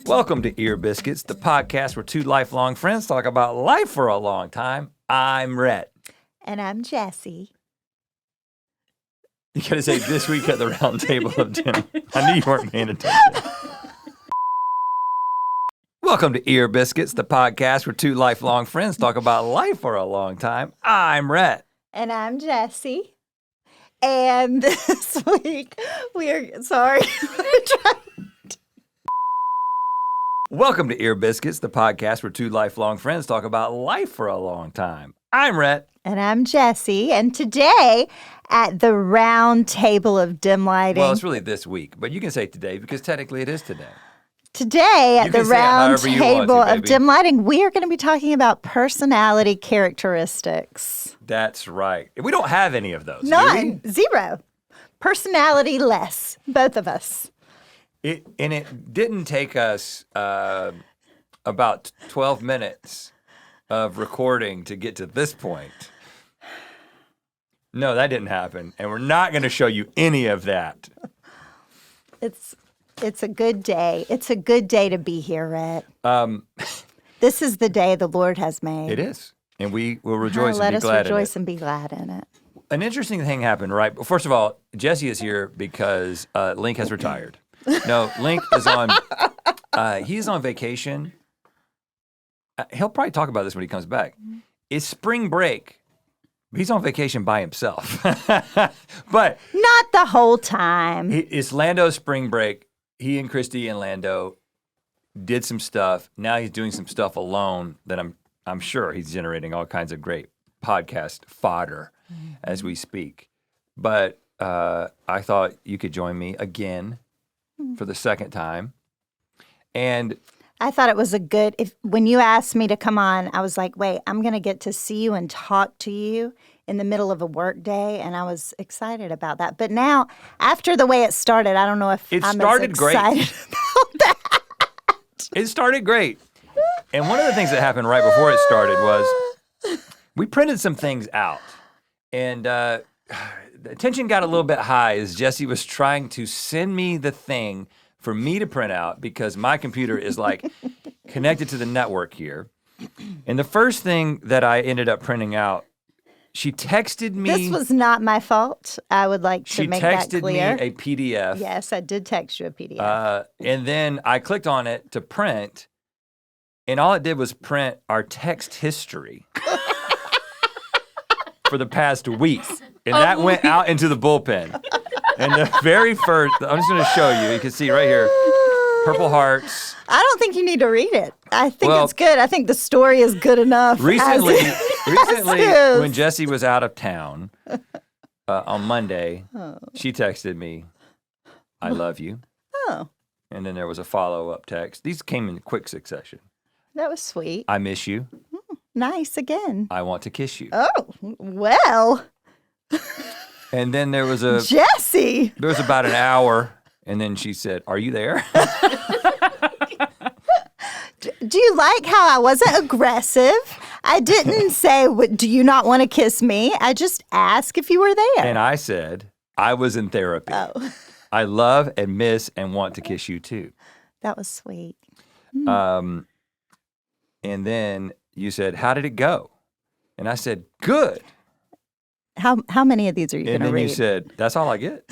Welcome to Ear Biscuits, the podcast where two lifelong friends talk about life for a long time. I'm Rhett. And I'm Jessie. You gotta say, this week at the round table of dinner. I knew you weren't paying attention. Welcome to Ear Biscuits, the podcast where two lifelong friends talk about life for a long time. I'm Rhett. And I'm Jessie. And this week, Welcome to Ear Biscuits, the podcast where two lifelong friends talk about life for a long time. I'm Rhett. And I'm Jessie. And today, at the round table of dim lighting. Well, it's really this week, but you can say today because technically it is today. Today, at the round table of dim lighting, we are going to be talking about personality characteristics. That's right. We don't have any of those. None. Zero. Personality less. Both of us. It didn't take us about 12 minutes of recording to get to this point. No, that didn't happen. And we're not going to show you any of that. It's a good day. It's a good day to be here, Rhett. This is the day the Lord has made. It is. And we will rejoice and be glad in it. Let us rejoice and be glad in it. An interesting thing happened, right? First of all, Jessie is here because Link has retired. No, Link is on, he's on vacation. He'll probably talk about this when he comes back. It's spring break. He's on vacation by himself. But not the whole time. It's Lando's spring break. He and Christy and Lando did some stuff. Now he's doing some stuff alone that I'm sure he's generating all kinds of great podcast fodder as we speak. But I thought you could join me again for the second time. And I thought it was when you asked me to come on, I was like, wait, I'm going to get to see you and talk to you in the middle of a work day, and I was excited about that. But now, after the way it started, I don't know if I'm as excited about that. It started great. And one of the things that happened right before it started was we printed some things out. And the tension got a little bit high as Jessie was trying to send me the thing for me to print out because my computer is like connected to the network here. And the first thing that I ended up printing out, she texted me. This was not my fault. I would like to make that clear. She texted me a PDF. Yes, I did text you a PDF. And then I clicked on it to print, and all it did was print our text history for the past week. And that went out into the bullpen. And the very first, I'm just going to show you. You can see right here, purple hearts. I don't think you need to read it. I think it's good. I think the story is good enough. Recently, when Jessie was out of town on Monday, she texted me, "I love you." Oh. And then there was a follow-up text. These came in quick succession. That was sweet. "I miss you." Nice again. "I want to kiss you." Oh, well. And then there was Jessie. There was about an hour, and then she said, "Are you there?" Do you like how I wasn't aggressive? I didn't say, do you not want to kiss me? I just asked if you were there. And I said, I was in therapy. Oh. I love and miss and want to kiss you too. That was sweet. And then you said, how did it go? And I said, good. How many of these are you going to read? And then you said, that's all I get.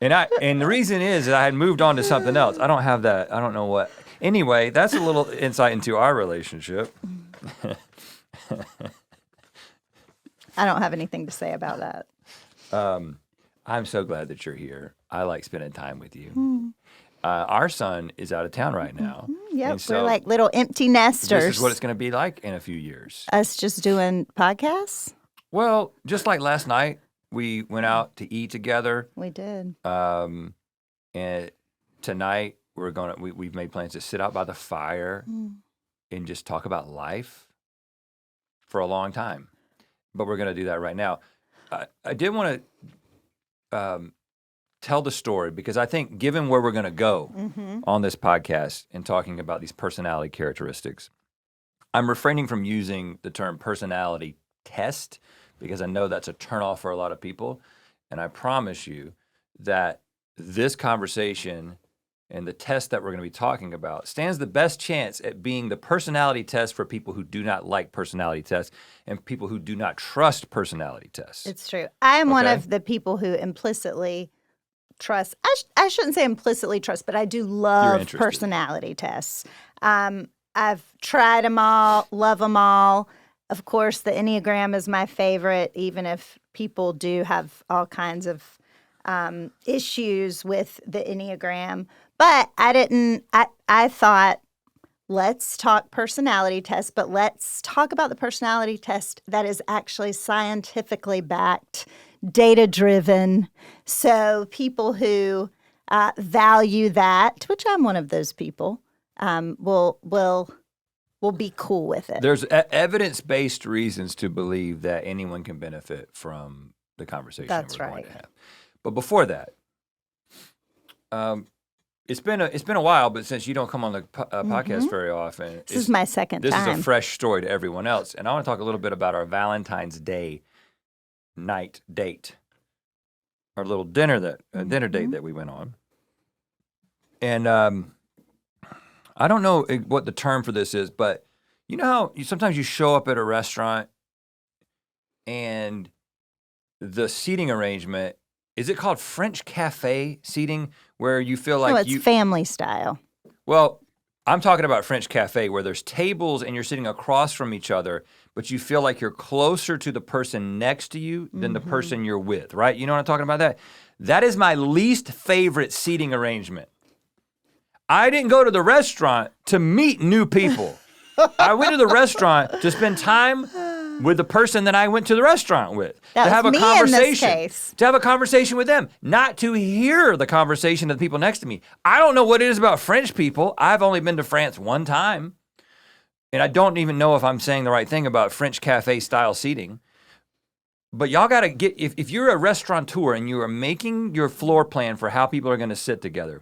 And the reason is that I had moved on to something else. I don't have that. I don't know what. Anyway, that's a little insight into our relationship. I don't have anything to say about that. I'm so glad that you're here. I like spending time with you. Our son is out of town right now. Yep, so we're like little empty nesters. This is what it's going to be like in a few years. Us just doing podcasts? Well, just like last night, we went out to eat together. We did. And tonight we've made plans to sit out by the fire and just talk about life for a long time. But we're going to do that right now. I did want to tell the story because I think given where we're going to go on this podcast and talking about these personality characteristics, I'm refraining from using the term personality test because I know that's a turnoff for a lot of people. And I promise you that this conversation and the test that we're going to be talking about stands the best chance at being the personality test for people who do not like personality tests and people who do not trust personality tests. It's true. I'm one Okay. of the people who implicitly trust. I shouldn't say implicitly trust, but I do love interested. personality tests. I've tried them all, love them all. Of course, the Enneagram is my favorite, even if people do have all kinds of issues with the Enneagram. But I thought, let's talk personality tests, but let's talk about the personality test that is actually scientifically backed, data-driven. So people who value that, which I'm one of those people, will be cool with it. There's evidence-based reasons to believe that anyone can benefit from the conversation That's that we're right. going to have. But before that, it's been a while, but since you don't come on the podcast very often, This is my second this time. is a fresh story to everyone else. And I want to talk a little bit about our Valentine's Day night date, our little dinner date that we went on. And I don't know what the term for this is, but you know how sometimes you show up at a restaurant and the seating arrangement, is it called French cafe seating, where you feel like No, it's family style. Well, I'm talking about French cafe where there's tables and you're sitting across from each other, but you feel like you're closer to the person next to you than the person you're with, right? You know what I'm talking about? That is my least favorite seating arrangement. I didn't go to the restaurant to meet new people. I went to the restaurant to spend time with the person that I went to the restaurant with. That to was have a me in conversation. this case. To have a conversation with them, not to hear the conversation of the people next to me. I don't know what it is about French people. I've only been to France one time. And I don't even know if I'm saying the right thing about French cafe style seating. But y'all got to get, if you're a restaurateur and you are making your floor plan for how people are going to sit together,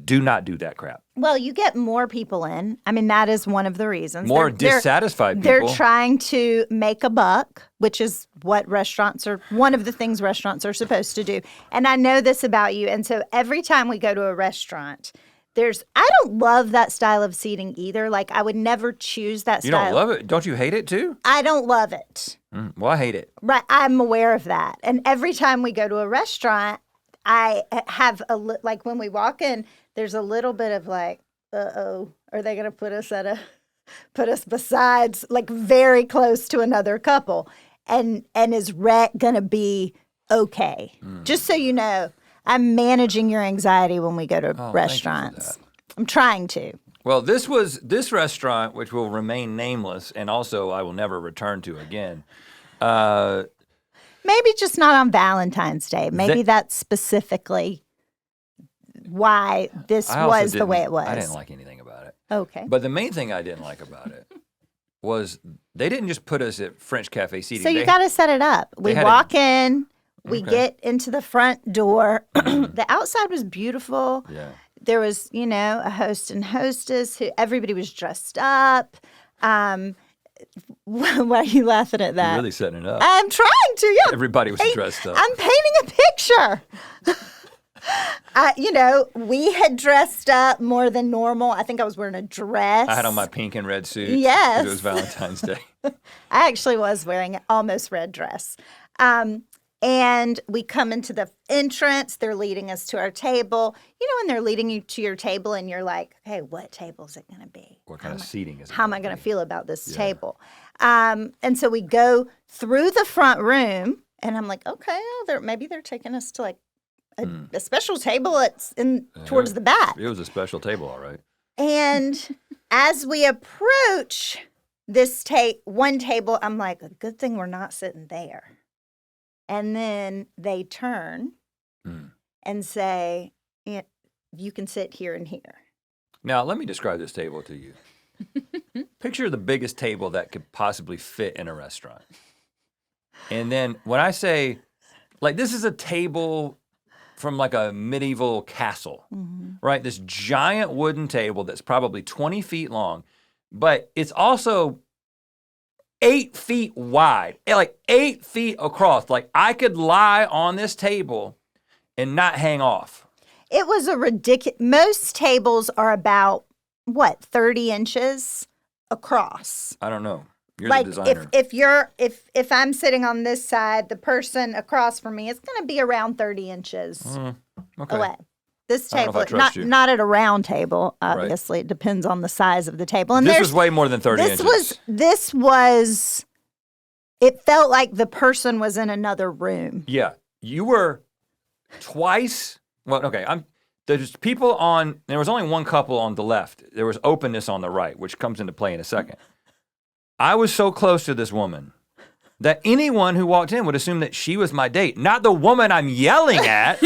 do not do that crap. Well, you get more people in. I mean, that is one of the reasons. More dissatisfied They're people. trying to make a buck, which is what one of the things restaurants are supposed to do. And I know this about you. And so every time we go to a restaurant, I don't love that style of seating either. Like, I would never choose that You style. don't love it? Don't you hate it too? I don't love it. Well, I hate it. Right. I'm aware of that. And every time we go to a restaurant, I have like when we walk in, there's a little bit of like, uh-oh, are they going to put us besides, like very close to another couple? And is Rhett going to be okay? Just so you know, I'm managing your anxiety when we go to restaurants. Thank you for that. I'm trying to. Well, this restaurant, which will remain nameless, and also I will never return to again. Maybe just not on Valentine's Day. Maybe that's specifically why this was the way it was. I didn't like anything about it. Okay. But the main thing I didn't like about it was they didn't just put us at French cafe seating. So you got to set it up. We walk in, we get into the front door. The outside was beautiful. Yeah. There was, a host and hostess who everybody was dressed up. Why are you laughing at that? You're really setting it up. I'm trying to, yeah. Everybody was dressed up. I'm painting a picture. We had dressed up more than normal. I think I was wearing a dress. I had on my pink and red suit. Yes. It was Valentine's Day. I actually was wearing an almost red dress. And we come into the entrance. They're leading us to our table. When they're leading you to your table and you're like, hey, what table is it going to be? What kind of seating is it? How am I going to feel about this table? And so we go through the front room, and I'm like, okay, maybe they're taking us to like a special table towards the back. It was a special table, all right. And as we approach this one table, I'm like, a good thing we're not sitting there. And then they turn and say, you can sit here and here. Now, let me describe this table to you. Picture the biggest table that could possibly fit in a restaurant. And then when I say, like, this is a table from like a medieval castle, right? This giant wooden table that's probably 20 feet long, but it's also 8 feet wide, like 8 feet across. Like I could lie on this table and not hang off. It was a ridiculous. Most tables are about, 30 inches across. I don't know. You're like the designer. if I'm sitting on this side, the person across from me is going to be around 30 inches away. This table, not at a round table, obviously. Right. It depends on the size of the table. And this was way more than 30 inches. This was, it felt like the person was in another room. Yeah. You were twice, there's people there was only one couple on the left. There was Openness on the right, which comes into play in a second. I was so close to this woman that anyone who walked in would assume that she was my date, not the woman I'm yelling at.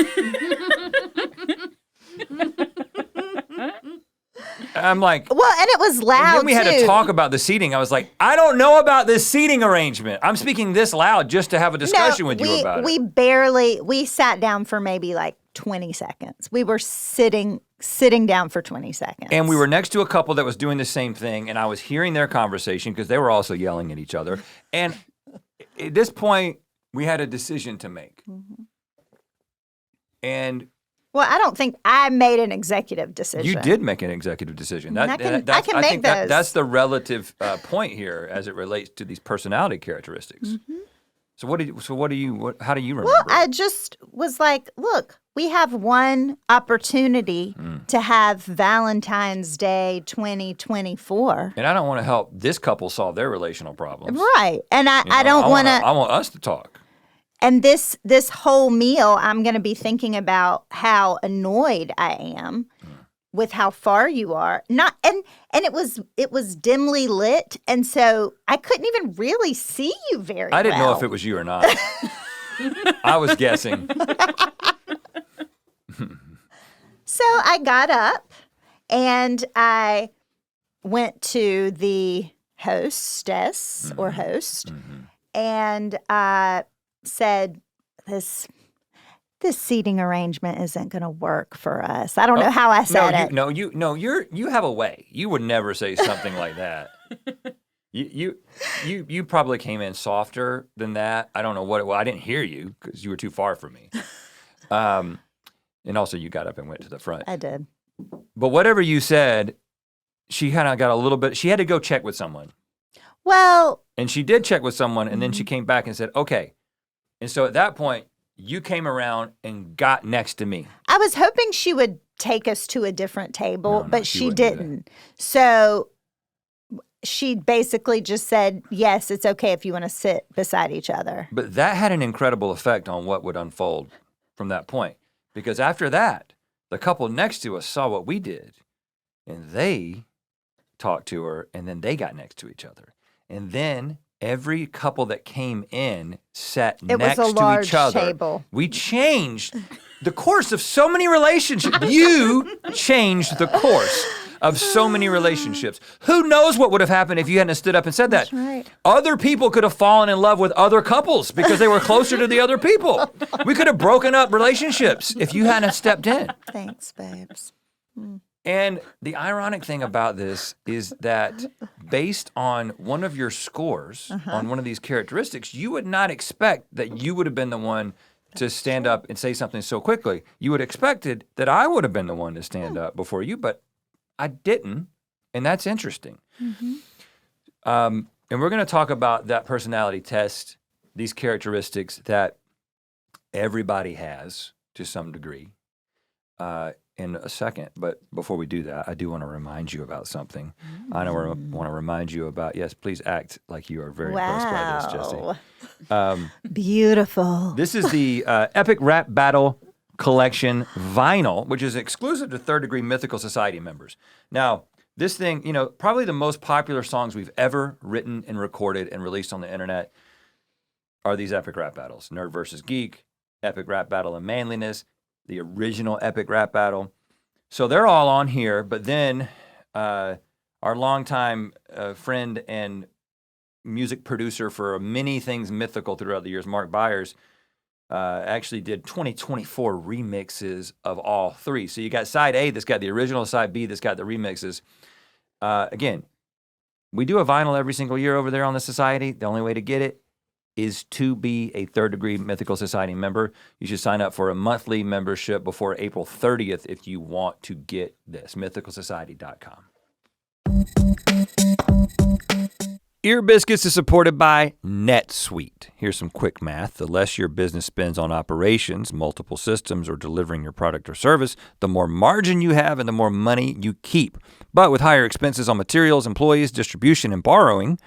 I'm like, well, and it was loud. And then we had to talk about the seating. I was like, I don't know about this seating arrangement. I'm speaking this loud just to have a discussion with you about it. We sat down for maybe like 20 seconds. We were sitting down for 20 seconds. And we were next to a couple that was doing the same thing, and I was hearing their conversation because they were also yelling at each other. And at this point, we had a decision to make. Mm-hmm. And well, I don't think I made an executive decision. You did make an executive decision. I can make those. That's the relative point here as it relates to these personality characteristics. Mm-hmm. So how do you remember? Well, I just was like, look, we have one opportunity to have Valentine's Day 2024. And I don't want to help this couple solve their relational problems. Right. And I don't want to. I want us to talk. And this whole meal, I'm going to be thinking about how annoyed I am with how far you are. And it was dimly lit, and so I couldn't even really see you very well. I didn't know if it was you or not. I was guessing. So I got up and I went to the hostess or host, and I said, this seating arrangement isn't going to work for us. I don't know how I said it. You have a way. You would never say something like that. You probably came in softer than that. I don't know what it was. I didn't hear you because you were too far from me. And also you got up and went to the front. I did. But whatever you said, she kind of got a little bit, she had to go check with someone. Well. And she did check with someone, and then she came back and said, okay. And so at that point, you came around and got next to me. I was hoping she would take us to a different table, but she didn't. So she basically just said, yes, it's okay if you want to sit beside each other. But that had an incredible effect on what would unfold from that point. Because after that, the couple next to us saw what we did, and they talked to her, and then they got next to each other. And then every couple that came in sat next to each other. Table. We changed the course of so many relationships. You changed the course of so many relationships. Who knows what would have happened if you hadn't stood up and said that? That's right. Other people could have fallen in love with other couples because they were closer to the other people. We could have broken up relationships if you hadn't stepped in. Thanks, babes. And the ironic thing about this is that based on one of your scores on one of these characteristics, you would not expect that you would have been the one to stand up and say something so quickly. You would have expected that I would have been the one to stand up before you, but I didn't, and that's interesting. And we're going to talk about that personality test, these characteristics that everybody has to some degree. In a second, but before we do that, I do want to remind you about something. I want to remind you about, yes, please act like you are very impressed by this, Jessie. Beautiful. This is the Epic Rap Battle Collection vinyl, which is exclusive to Third Degree Mythical Society members. Now, this thing, probably the most popular songs we've ever written and recorded and released on the internet are these Epic Rap Battles. Nerd versus Geek, Epic Rap Battle and Manliness, the original Epic Rap Battle. So they're all on here, but then our longtime friend and music producer for many things mythical throughout the years, Mark Byers, actually did 2024 remixes of all three. So you got side A that's got the original, side B that's got the remixes. Again, We do a vinyl every single year over there on the Society. The only way to get it is to be a Third Degree Mythical Society member. You should sign up for a monthly membership before April 30th if you want to get this, mythicalsociety.com. Ear Biscuits is supported by NetSuite. Here's some quick math. The less your business spends on operations, multiple systems, or delivering your product or service, the more margin you have and the more money you keep. But with higher expenses on materials, employees, distribution, and borrowing,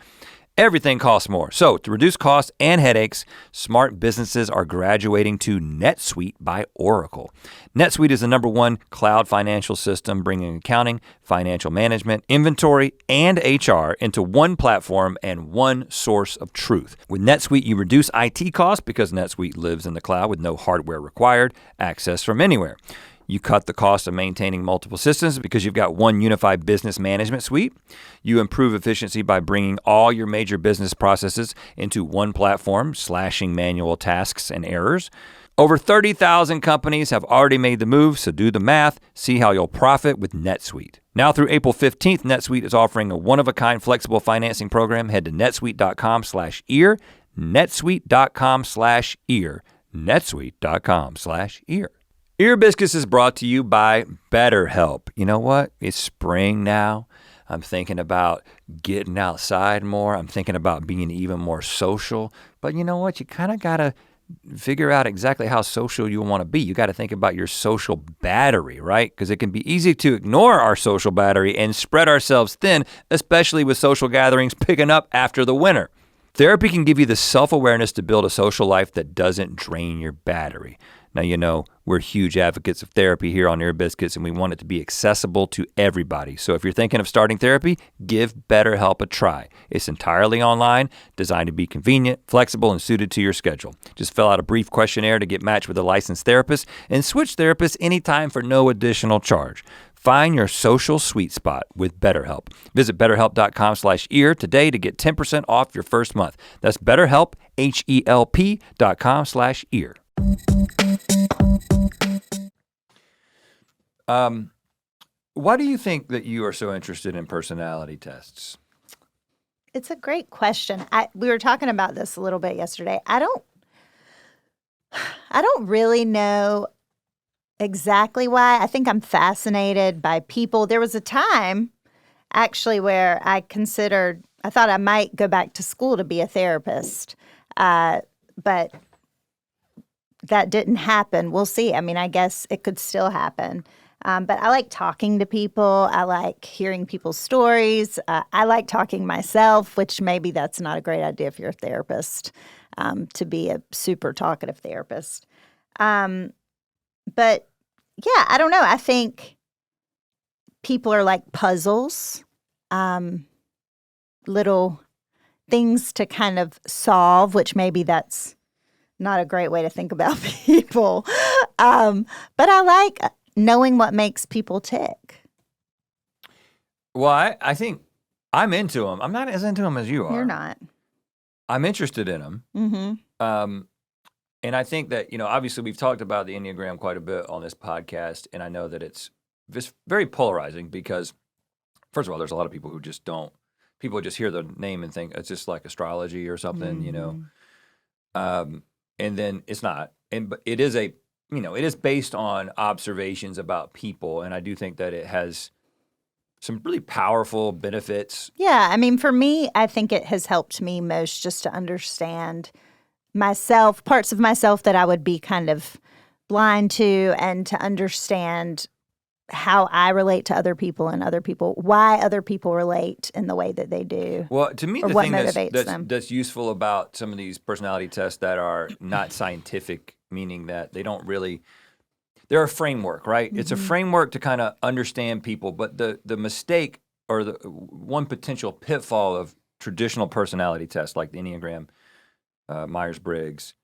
everything costs more. So to reduce costs and headaches, smart businesses are graduating to NetSuite by Oracle. NetSuite is the #1 cloud financial system, bringing accounting, financial management, inventory, and HR into one platform and one source of truth. With NetSuite, you reduce IT costs because NetSuite lives in the cloud with no hardware required, access from anywhere. You cut the cost of maintaining multiple systems because you've got one unified business management suite. You improve efficiency by bringing all your major business processes into one platform, slashing manual tasks and errors. Over 30,000 companies have already made the move, so do the math. See how you'll profit with NetSuite. Now through April 15th, NetSuite is offering a one-of-a-kind flexible financing program. Head to netsuite.com/ear, netsuite.com/ear, netsuite.com/ear. Ear Biscuits is brought to you by BetterHelp. You know what? It's spring now. I'm thinking about getting outside more. I'm thinking about being even more social. But you know what? You kind of got to figure out exactly how social you want to be. You got to think about your social battery, right? Because it can be easy to ignore our social battery and spread ourselves thin, especially with social gatherings picking up after the winter. Therapy can give you the self-awareness to build a social life that doesn't drain your battery. Now, you know, we're huge advocates of therapy here on Ear Biscuits, and we want it to be accessible to everybody. So if you're thinking of starting therapy, give BetterHelp a try. It's entirely online, designed to be convenient, flexible, and suited to your schedule. Just fill out a brief questionnaire to get matched with a licensed therapist and switch therapists anytime for no additional charge. Find your social sweet spot with BetterHelp. Visit betterhelp.com/ear today to get 10% off your first month. That's BetterHelp, HELP.com/ear. Why do you think that you are so interested in personality tests? It's a great question. We were talking about this a little bit yesterday. I don't really know exactly why. I think I'm fascinated by people. There was a time actually where I thought I might go back to school to be a therapist, but that didn't happen. We'll see. I mean, I guess it could still happen. But I like talking to people. I like hearing people's stories. I like talking myself, which maybe that's not a great idea if you're a therapist, to be a super talkative therapist. But yeah, I don't know. I think people are like puzzles, little things to kind of solve, which maybe that's not a great way to think about people. But I like knowing what makes people tick. Well, I think I'm into them. I'm not as into them as you are. You're not. I'm interested in them. Mm-hmm. And I think that, you know, obviously we've talked about the Enneagram quite a bit on this podcast, and I know that it's very polarizing because, first of all, there's a lot of people who just hear the name and think it's just like astrology or something, you know. And then it's not. But it is it is based on observations about people, and I do think that it has some really powerful benefits. Yeah, I mean, for me, I think it has helped me most just to understand myself, parts of myself that I would be kind of blind to, and to understand how I relate to other people and why other people relate in the way that they do. Well, to me, the thing that's useful about some of these personality tests that are not scientific, meaning that they don't really, they're a framework, right? Mm-hmm. It's a framework to kind of understand people, but the mistake or the one potential pitfall of traditional personality tests like the Enneagram, Myers-Briggs,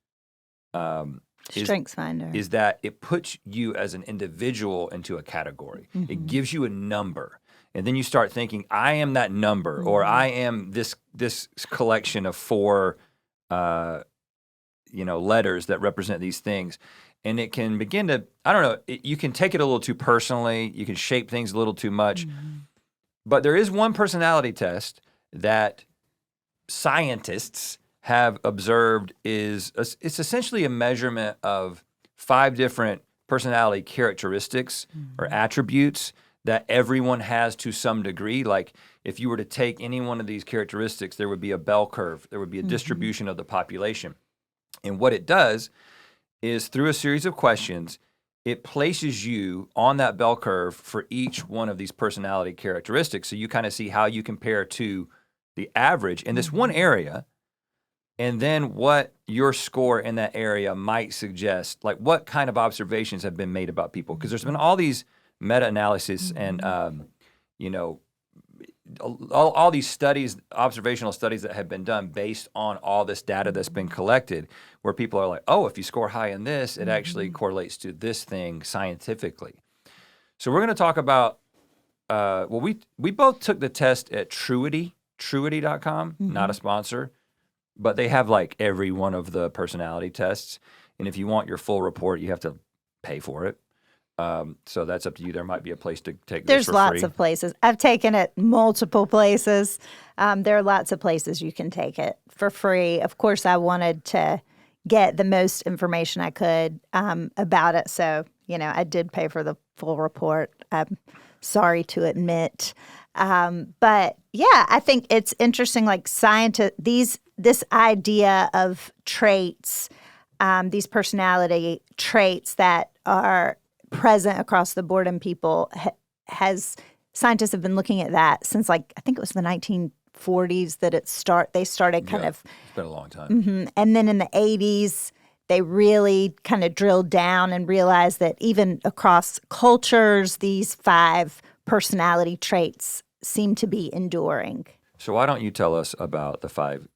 StrengthsFinder, is that it puts you as an individual into a category. Mm-hmm. It gives you a number. And then you start thinking, I am that number, mm-hmm. or I am this collection of 4 letters that represent these things. And it can begin to, I don't know, you can take it a little too personally. You can shape things a little too much. Mm-hmm. But there is one personality test that scientists have observed is it's essentially a measurement of 5 different personality characteristics or attributes that everyone has to some degree. Like if you were to take any one of these characteristics, there would be a bell curve. There would be a distribution of the population. And what it does is through a series of questions, it places you on that bell curve for each one of these personality characteristics. So you kind of see how you compare to the average in this one area, and then what your score in that area might suggest, like what kind of observations have been made about people. Because there's been all these meta-analysis and, all these studies, observational studies that have been done based on all this data that's been collected, where people are like, oh, if you score high in this, it actually correlates to this thing scientifically. So we're going to talk about, we both took the test at Truity.com, not a sponsor, but they have like every one of the personality tests. And if you want your full report, you have to pay for it. So that's up to you. There might be a place to take this for free. There's lots of places. I've taken it multiple places. There are lots of places you can take it for free. Of course, I wanted to get the most information I could about it. So, I did pay for the full report. I'm sorry to admit. But yeah, I think it's interesting, like this idea of traits, these personality traits that are present across the board in people scientists have been looking at that since I think it was the 1940s that they started kind of. It's been a long time. And then in the 80s, they really kind of drilled down and realized that even across cultures, these 5 personality traits seem to be enduring. So why don't you tell us about the 5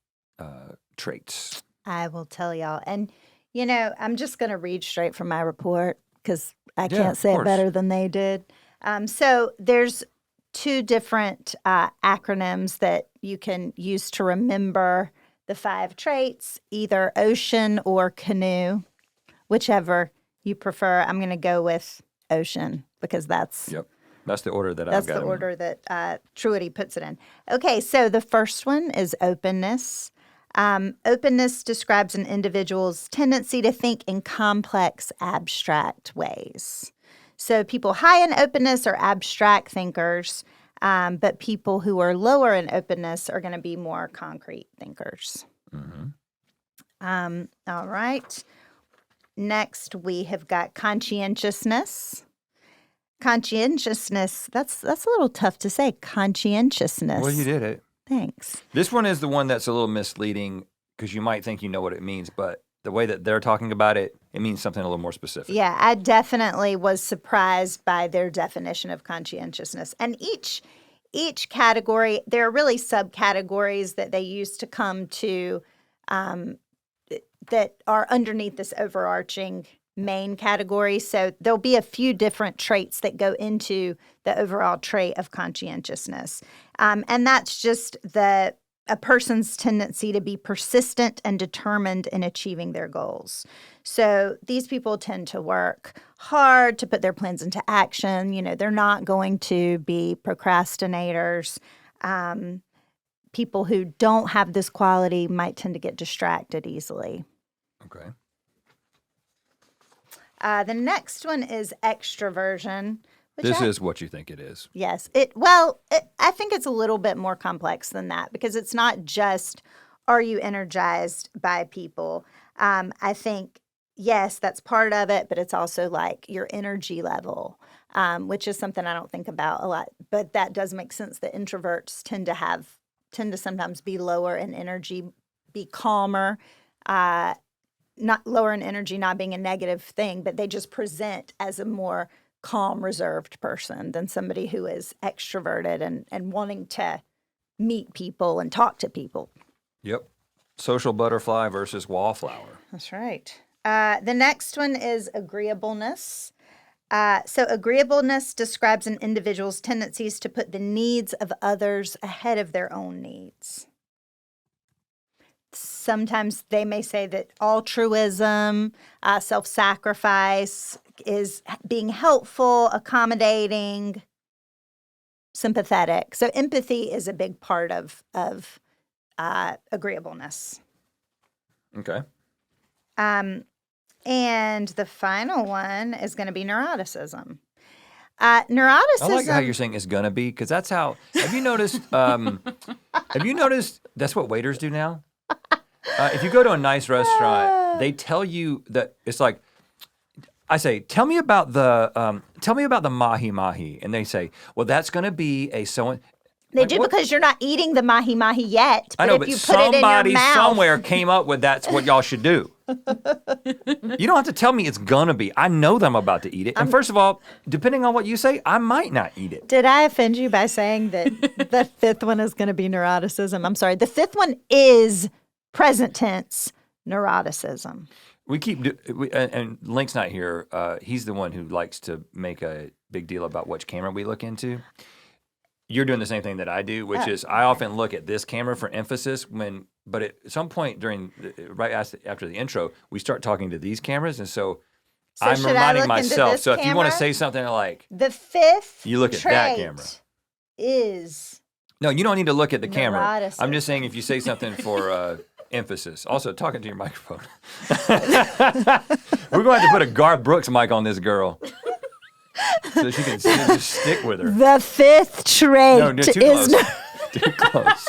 traits? I will tell y'all. And, I'm just going to read straight from my report because I can't say it better than they did. So there's 2 different acronyms that you can use to remember the 5 traits, either ocean or canoe, whichever you prefer. I'm going to go with ocean because that's the order that I've got. That's the order that Truity puts it in. Okay, so the first one is openness. Openness describes an individual's tendency to think in complex, abstract ways. So people high in openness are abstract thinkers, but people who are lower in openness are going to be more concrete thinkers. All right. Next, we have got conscientiousness. Conscientiousness, that's a little tough to say, conscientiousness. Well, you did it. Thanks. This one is the one that's a little misleading because you might think you know what it means, but the way that they're talking about it, it means something a little more specific. Yeah, I definitely was surprised by their definition of conscientiousness. And each category, there are really subcategories that they use to come to that are underneath this overarching main category. So there'll be a few different traits that go into the overall trait of conscientiousness. And that's just a person's tendency to be persistent and determined in achieving their goals. So these people tend to work hard to put their plans into action. They're not going to be procrastinators. People who don't have this quality might tend to get distracted easily. Okay. The next one is extraversion. This is what you think it is. Yes. I think it's a little bit more complex than that because it's not just, are you energized by people? I think, yes, that's part of it, but it's also like your energy level, which is something I don't think about a lot. But that does make sense that introverts tend to sometimes be lower in energy, be calmer, not lower in energy, not being a negative thing, but they just present as a more calm, reserved person than somebody who is extroverted and wanting to meet people and talk to people. Yep. Social butterfly versus wallflower. That's right. The next one is agreeableness. So agreeableness describes an individual's tendencies to put the needs of others ahead of their own needs. Sometimes they may say that altruism, self-sacrifice is being helpful, accommodating. sympathetic. So empathy is a big part of agreeableness. Okay. And the final one is going to be neuroticism. Neuroticism. I like how you're saying it's gonna be, because that's how. Have you noticed? That's what waiters do now? If you go to a nice restaurant, they tell you that it's like, I say, tell me about the mahi mahi, and they say, well, that's gonna be a so. They do because you're not eating the mahi mahi yet. But I know, if but you put it in your somebody mouth, somewhere came up with that's what y'all should do. You don't have to tell me it's gonna be. I know that I'm about to eat it. And first of all, depending on what you say, I might not eat it. Did I offend you by saying that the fifth one is going to be neuroticism? I'm sorry. The fifth one is present tense neuroticism. We keep, and Link's not here. He's the one who likes to make a big deal about which camera we look into. You're doing the same thing that I do, which is I often look at this camera for emphasis but at some point right after the intro, we start talking to these cameras, and so I'm reminding myself. So if you want to say something like the fifth, you look at that camera. Is no, you don't need to look at the camera. neuroticism. I'm just saying if you say something for emphasis. Also, talking to your microphone. We're going to have to put a Garth Brooks mic on this girl. So she can just stick with her. The fifth trait is too close.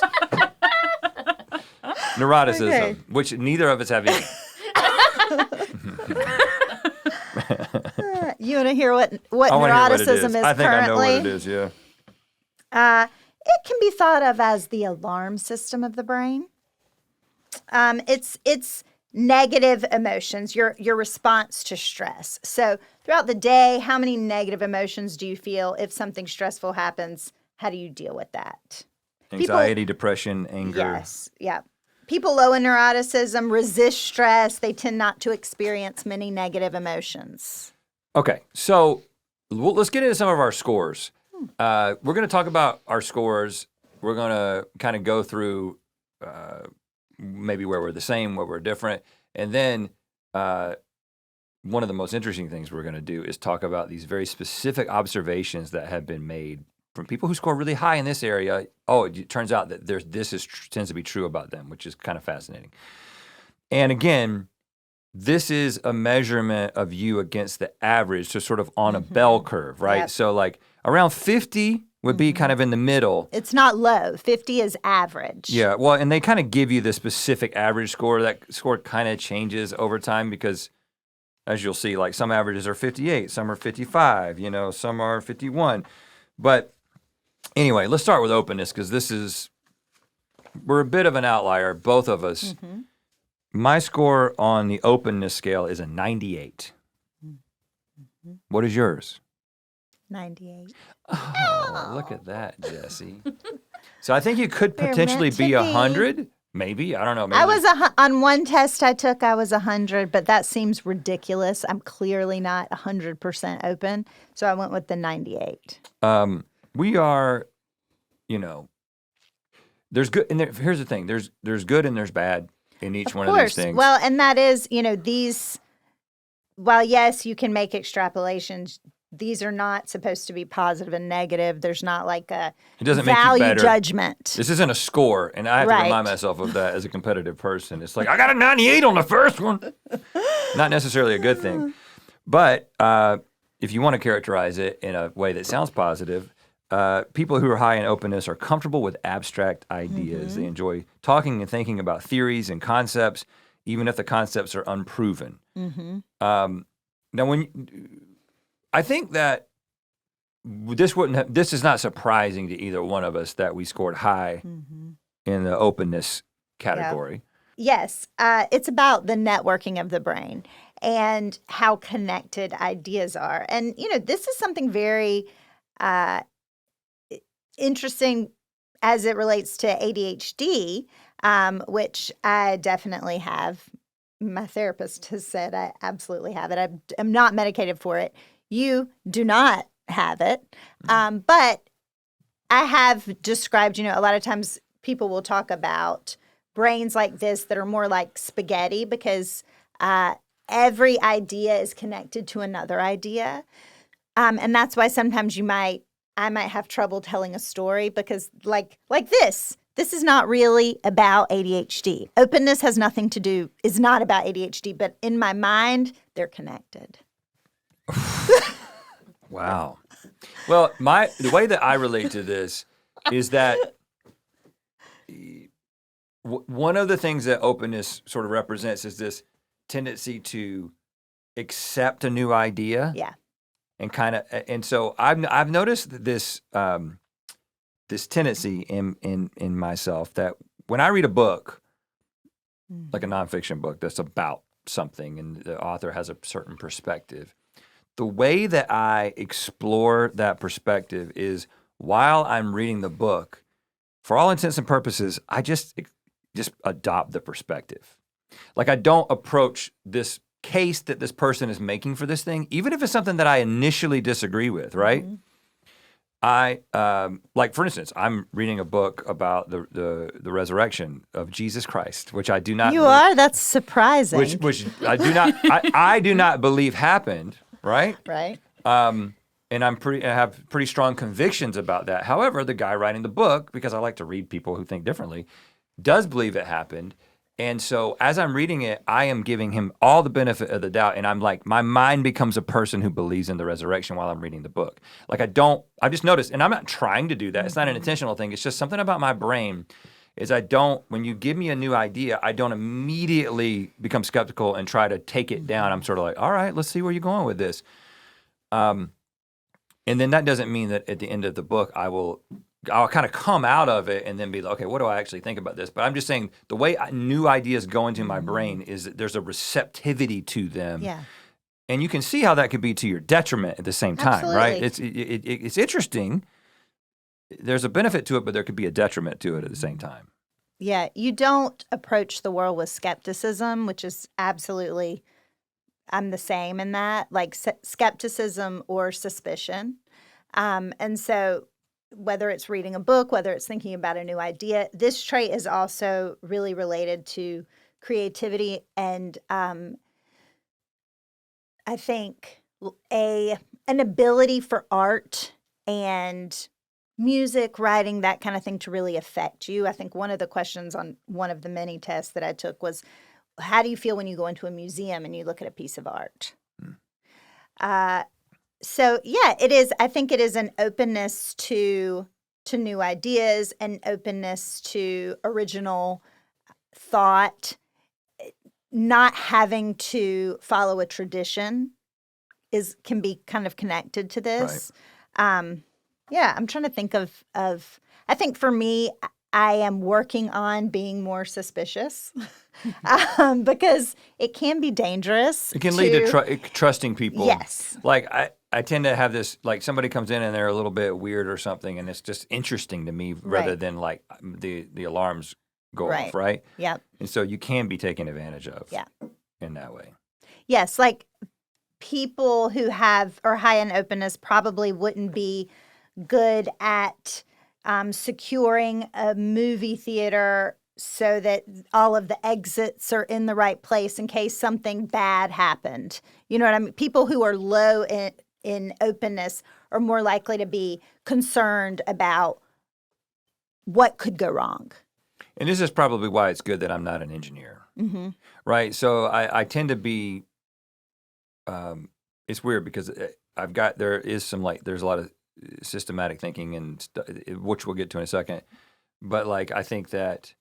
Neuroticism, which neither of us have any. You want to hear what neuroticism is? I think currently? I know what it is. Yeah. It can be thought of as the alarm system of the brain. It's negative emotions, your response to stress. So throughout the day, how many negative emotions do you feel? If something stressful happens, how do you deal with that? Anxiety, depression, anger. Yes, yeah. People low in neuroticism resist stress. They tend not to experience many negative emotions. Okay, so let's get into some of our scores. We're going to talk about our scores. We're going to kind of go through maybe where we're the same, where we're different. And then one of the most interesting things we're going to do is talk about these very specific observations that have been made from people who score really high in this area. Oh, it turns out that tends to be true about them, which is kind of fascinating. And again, this is a measurement of you against the average, so sort of on a bell curve, right? Yep. So like around 50 would be kind of in the middle. It's not low. 50 is average. Yeah, well, and they kind of give you the specific average score. That score kind of changes over time because, as you'll see, like some averages are 58, some are 55, some are 51. But anyway, let's start with openness because we're a bit of an outlier, both of us. Mm-hmm. My score on the openness scale is a 98. Mm-hmm. What is yours? 98. Oh, look at that, Jessie. So I think you could potentially be 100, maybe. I don't know. Maybe. I was on one test I took, I was 100, but that seems ridiculous. I'm clearly not 100% open, so I went with the 98. We are, there's good, and here's the thing: there's good and there's bad in each one of these things. Well, and that is, these. While yes, you can make extrapolations. These are not supposed to be positive and negative. There's not like a value judgment. This isn't a score, and I have to remind myself of that as a competitive person. It's like, I got a 98 on the first one. Not necessarily a good thing. But if you want to characterize it in a way that sounds positive, people who are high in openness are comfortable with abstract ideas. Mm-hmm. They enjoy talking and thinking about theories and concepts, even if the concepts are unproven. Mm-hmm. Now, I think that this is not surprising to either one of us that we scored high in the openness category. Yeah. Yes. It's about the networking of the brain and how connected ideas are. And, this is something very interesting as it relates to ADHD, which I definitely have. My therapist has said I absolutely have it. I'm not medicated for it. You do not have it. But I have described, a lot of times people will talk about brains like this that are more like spaghetti because every idea is connected to another idea. And that's why sometimes you might I might have trouble telling a story because like this is not really about ADHD. Openness has nothing to do, is not about ADHD, but in my mind, they're connected. Wow. Well, the way that I relate to this is that one of the things that openness sort of represents is this tendency to accept a new idea. Yeah. And so I've noticed this this tendency in myself that when I read a book, like a nonfiction book that's about something and the author has a certain perspective, the way that I explore that perspective is while I'm reading the book, for all intents and purposes, I just adopt the perspective. Like I don't approach this case that this person is making for this thing, even if it's something that I initially disagree with, right? Mm-hmm. I like, for instance, I'm reading a book about the resurrection of Jesus Christ, which I do not. You are? That's surprising. Which I do not. I do not believe happened. Right. Right. And I have pretty strong convictions about that. However, the guy writing the book, because I like to read people who think differently, does believe it happened. And so as I'm reading it, I am giving him all the benefit of the doubt. And I'm like, my mind becomes a person who believes in the resurrection while I'm reading the book. Like I've just noticed, and I'm not trying to do that. It's not an intentional thing. It's just something about my brain is when you give me a new idea, I don't immediately become skeptical and try to take it down. I'm sort of like, all right, let's see where you're going with this. And then that doesn't mean that at the end of the book, I'll kind of come out of it and then be like, okay, what do I actually think about this? But I'm just saying the way new ideas go into my brain is that there's a receptivity to them. Yeah. And you can see how that could be to your detriment at the same time, Absolutely. Right? It's interesting. There's a benefit to it, but there could be a detriment to it at the same time. Yeah. You don't approach the world with skepticism, which is absolutely, I'm the same in that, like skepticism or suspicion. And so whether it's reading a book, whether it's thinking about a new idea, this trait is also really related to creativity and I think an ability for art and music, writing, that kind of thing to really affect you. I think one of the questions on one of the many tests that I took was, how do you feel when you go into a museum and you look at a piece of art? So yeah, it is. I think it is an openness to new ideas, an openness to original thought, not having to follow a tradition can be kind of connected to this. Right. Yeah, I'm trying to think of. I think for me, I am working on being more suspicious because it can be dangerous. It can lead to trusting people. Yes. Like I tend to have this, like somebody comes in and they're a little bit weird or something, and it's just interesting to me rather than like the alarms go off, right? Yep. And so you can be taken advantage of. Yeah. In that way. Yes, like people who are high in openness probably wouldn't be good at securing a movie theater so that all of the exits are in the right place in case something bad happened. You know what I mean? People who are low in openness are more likely to be concerned about what could go wrong. And this is probably why it's good that I'm not an engineer, right? So I tend to be, it's weird because there's a lot of systematic thinking and which we'll get to in a second. But like, I think that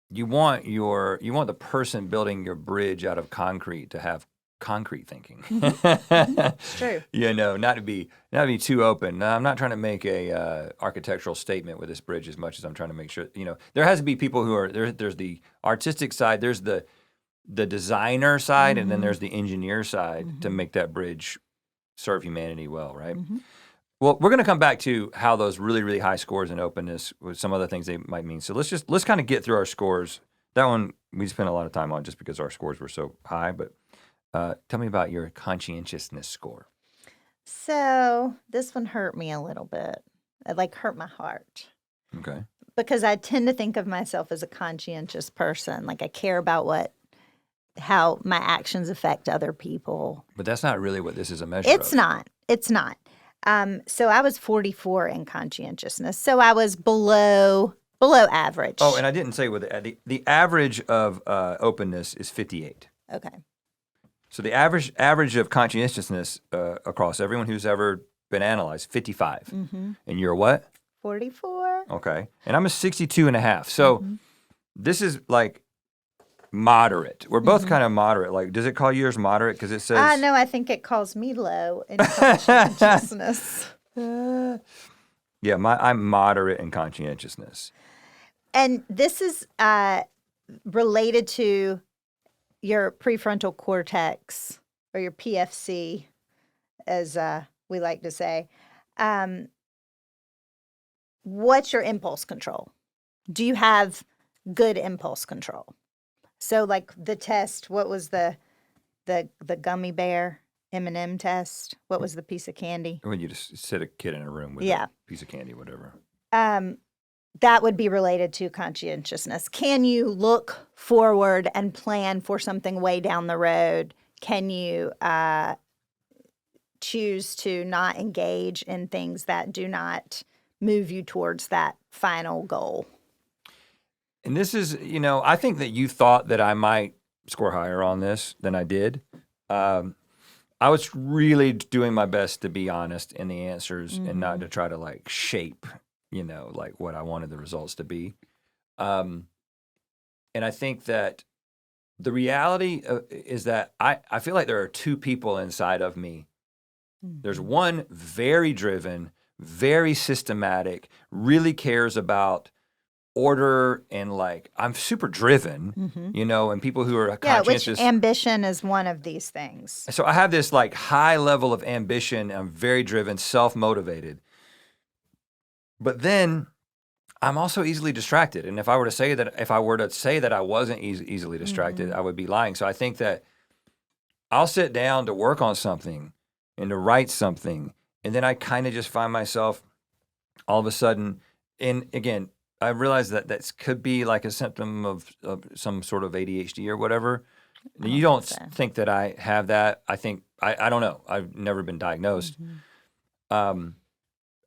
you want the person building your bridge out of concrete to have concrete thinking. It's true. Not to be too open. I'm not trying to make a architectural statement with this bridge as much as I'm trying to make sure, there has to be people who are there's the artistic side, there's the designer side, and then there's the engineer side to make that bridge serve humanity well, right? Well, we're going to come back to how those really, really high scores in openness with some other things they might mean. So let's kind of get through our scores. That one we spent a lot of time on just because our scores were so high, but tell me about your conscientiousness score. So this one hurt me a little bit. It hurt my heart. Okay. Because I tend to think of myself as a conscientious person. Like I care about how my actions affect other people. But that's not really what this is a measure of. It's not. So I was 44 in conscientiousness. So I was below average. Oh, and I didn't say what the average of openness is 58. Okay. So the average of conscientiousness across everyone who's ever been analyzed, 55. Mm-hmm. And you're what? 44. Okay. And I'm a 62 and a half. So this is like moderate. We're both kind of moderate. Like, does it call yours moderate? Because it says... No, I think it calls me low in conscientiousness. Yeah, I'm moderate in conscientiousness. And this is related to your prefrontal cortex, or your PFC, as we like to say. What's your impulse control? Do you have good impulse control? So, like the test, what was the gummy bear M&M test? What was the piece of candy? When you just sit a kid in a room with a piece of candy, whatever. That would be related to conscientiousness. Can you look forward and plan for something way down the road? Can you choose to not engage in things that do not move you towards that final goal? And this is, I think that you thought that I might score higher on this than I did. I was really doing my best to be honest in the answers and not to try to like shape, like what I wanted the results to be. And I think that the reality is that I feel like there are two people inside of me. There's one very driven, very systematic, really cares about order, and like I'm super driven, and people who are conscientious. Which ambition is one of these things. So I have this like high level of ambition. I'm very driven, self-motivated. But then I'm also easily distracted. And if I were to say that I wasn't easily distracted, I would be lying. So I think that I'll sit down to work on something and to write something, and then I kind of just find myself all of a sudden, and again, I realize that could be like a symptom of some sort of ADHD or whatever. You don't think that I have that. I think, I don't know. I've never been diagnosed. I'm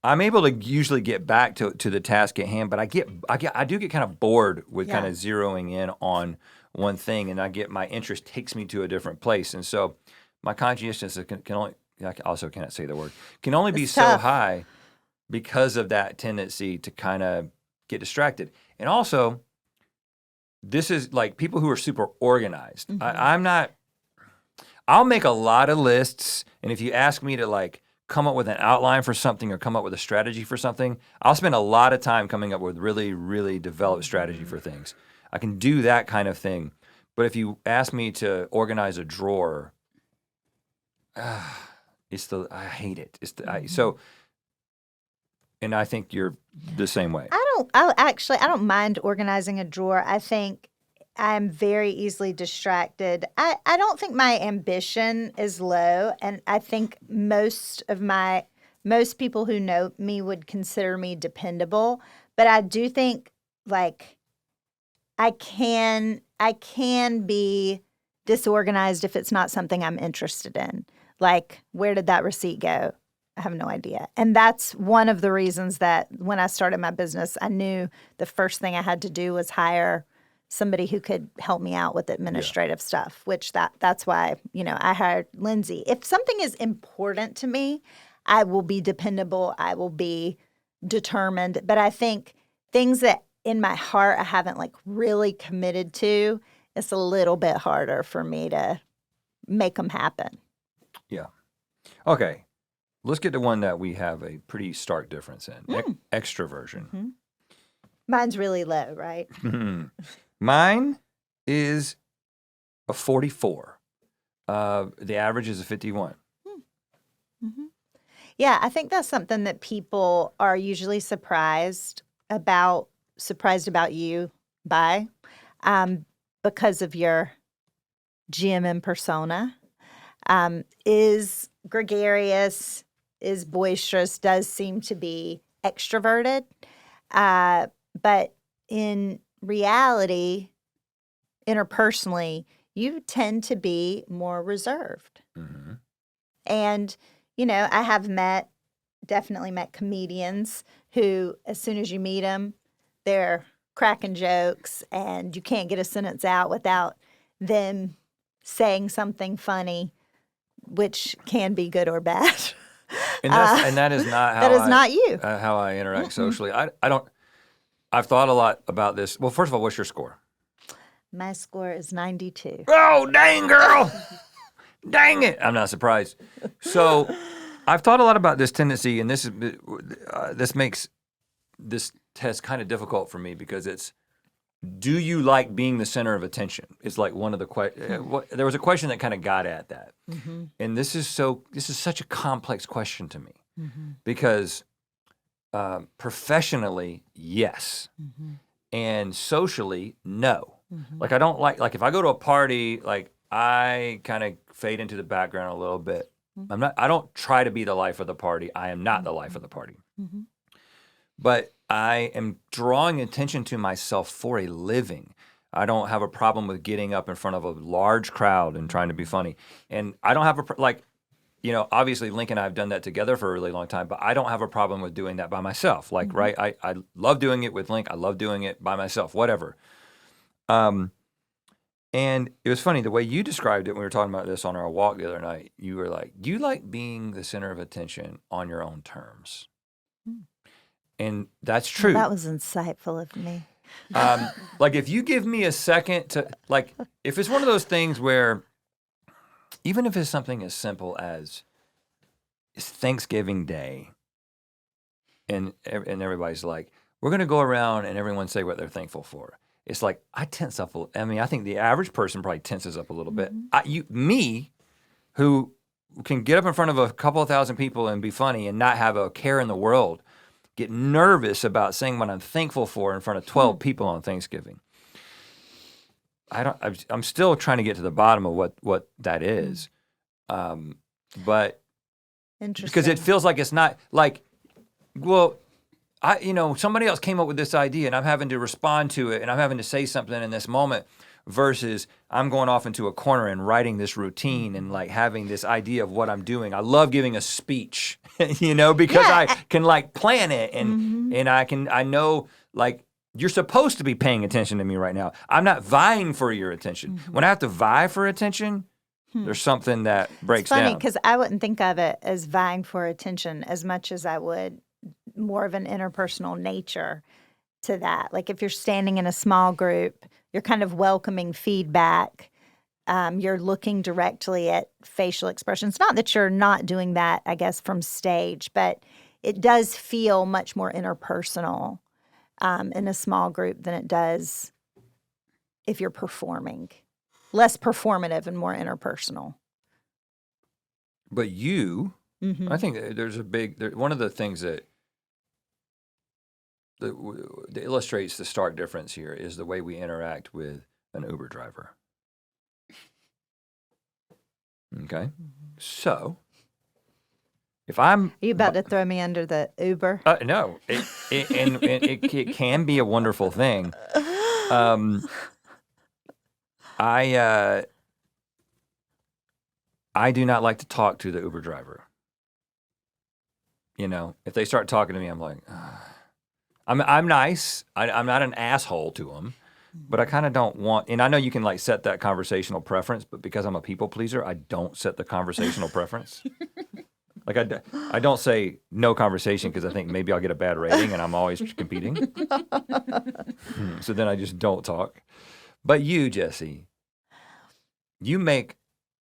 able to usually get back to the task at hand, but I do get kind of bored with kind of zeroing in on one thing, and my interest takes me to a different place. And so my conscientiousness can only, I also cannot say the word, can only be so high because of that tendency to kind of get distracted. And also, this is like people who are super organized. I'm not, I'll make a lot of lists, and if you ask me to like come up with an outline for something or come up with a strategy for something, I'll spend a lot of time coming up with really, really developed strategy for things. I can do that kind of thing. But if you ask me to organize a drawer, I hate it. So, and I think you're the same way. I don't mind organizing a drawer. I think I'm very easily distracted. I don't think my ambition is low, and I think most people who know me would consider me dependable. But I do think like I can be disorganized if it's not something I'm interested in. Like, where did that receipt go? I have no idea. And that's one of the reasons that when I started my business, I knew the first thing I had to do was hire somebody who could help me out with administrative stuff, which that's why, I hired Lindsay. If something is important to me, I will be dependable. I will be determined. But I think things that in my heart I haven't like really committed to, it's a little bit harder for me to make them happen. Yeah. Okay. Let's get to one that we have a pretty stark difference in. Extraversion. Mine's really low, right? Mine is a 44. The average is a 51. Yeah, I think that's something that people are usually surprised about you by, because of your GMM persona. Is gregarious, is boisterous, does seem to be extroverted. But in reality, interpersonally, you tend to be more reserved. And, I have met definitely met comedians who, as soon as you meet them, they're cracking jokes and you can't get a sentence out without them saying something funny, which can be good or bad. And that is not how That is not you. How I interact socially. I don't. I've thought a lot about this. Well, first of all, what's your score? My score is 92. Oh, dang, girl. Dang it. I'm not surprised. So I've thought a lot about this tendency, and this makes this test kind of difficult for me because it's, do you like being the center of attention? It's like one of the there was a question that kind of got at that. And this is such a complex question to me because professionally, yes. And socially, no. Like I don't like if I go to a party, like I kind of fade into the background a little bit. I don't try to be the life of the party. I am not the life of the party. But I am drawing attention to myself for a living. I don't have a problem with getting up in front of a large crowd and trying to be funny. And I don't have obviously Link and I have done that together for a really long time, but I don't have a problem with doing that by myself. Like, right, I love doing it with Link. I love doing it by myself, whatever. And it was funny, the way you described it when we were talking about this on our walk the other night, you were like, you like being the center of attention on your own terms. And that's true. That was insightful of me. Like if you give me a second to, like, if it's one of those things where, even if it's something as simple as it's Thanksgiving Day, and everybody's like, we're going to go around and everyone say what they're thankful for. It's like, I tense up. I think the average person probably tenses up a little bit. Me, who can get up in front of a couple of thousand people and be funny and not have a care in the world, get nervous about saying what I'm thankful for in front of 12 people on Thanksgiving. I'm still trying to get to the bottom of what that is. But Interesting. because it feels like it's not like, well, somebody else came up with this idea and I'm having to respond to it and I'm having to say something in this moment versus I'm going off into a corner and writing this routine and like having this idea of what I'm doing. I love giving a speech, because I can like plan it and I know like you're supposed to be paying attention to me right now. I'm not vying for your attention. When I have to vie for attention, there's something that breaks down. It's funny because I wouldn't think of it as vying for attention as much as I would more of an interpersonal nature to that. Like if you're standing in a small group, you're kind of welcoming feedback. You're looking directly at facial expressions. Not that you're not doing that, I guess, from stage, but it does feel much more interpersonal in a small group than it does if you're performing. Less performative and more interpersonal. But I think there's one of the things that illustrates the stark difference here is the way we interact with an Uber driver. Okay? So, if I'm... Are you about to throw me under the Uber? No. It can be a wonderful thing. I do not like to talk to the Uber driver. If they start talking to me, I'm like... I'm nice. I'm not an asshole to them, but I kind of don't want. And I know you can like set that conversational preference, but because I'm a people pleaser, I don't set the conversational preference. Like I don't say no conversation because I think maybe I'll get a bad rating, and I'm always competing. So then I just don't talk. But you, Jessie, you make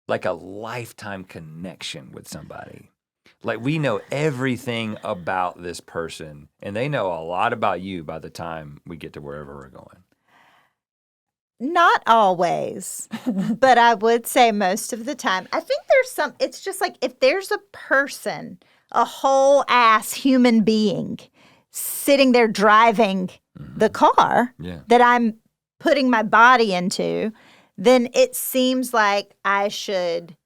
like a lifetime connection with somebody. Like we know everything about this person and they know a lot about you by the time we get to wherever we're going. Not always, but I would say most of the time. I think it's just like if there's a person, a whole ass human being sitting there driving the car that I'm putting my body into, then it seems like I should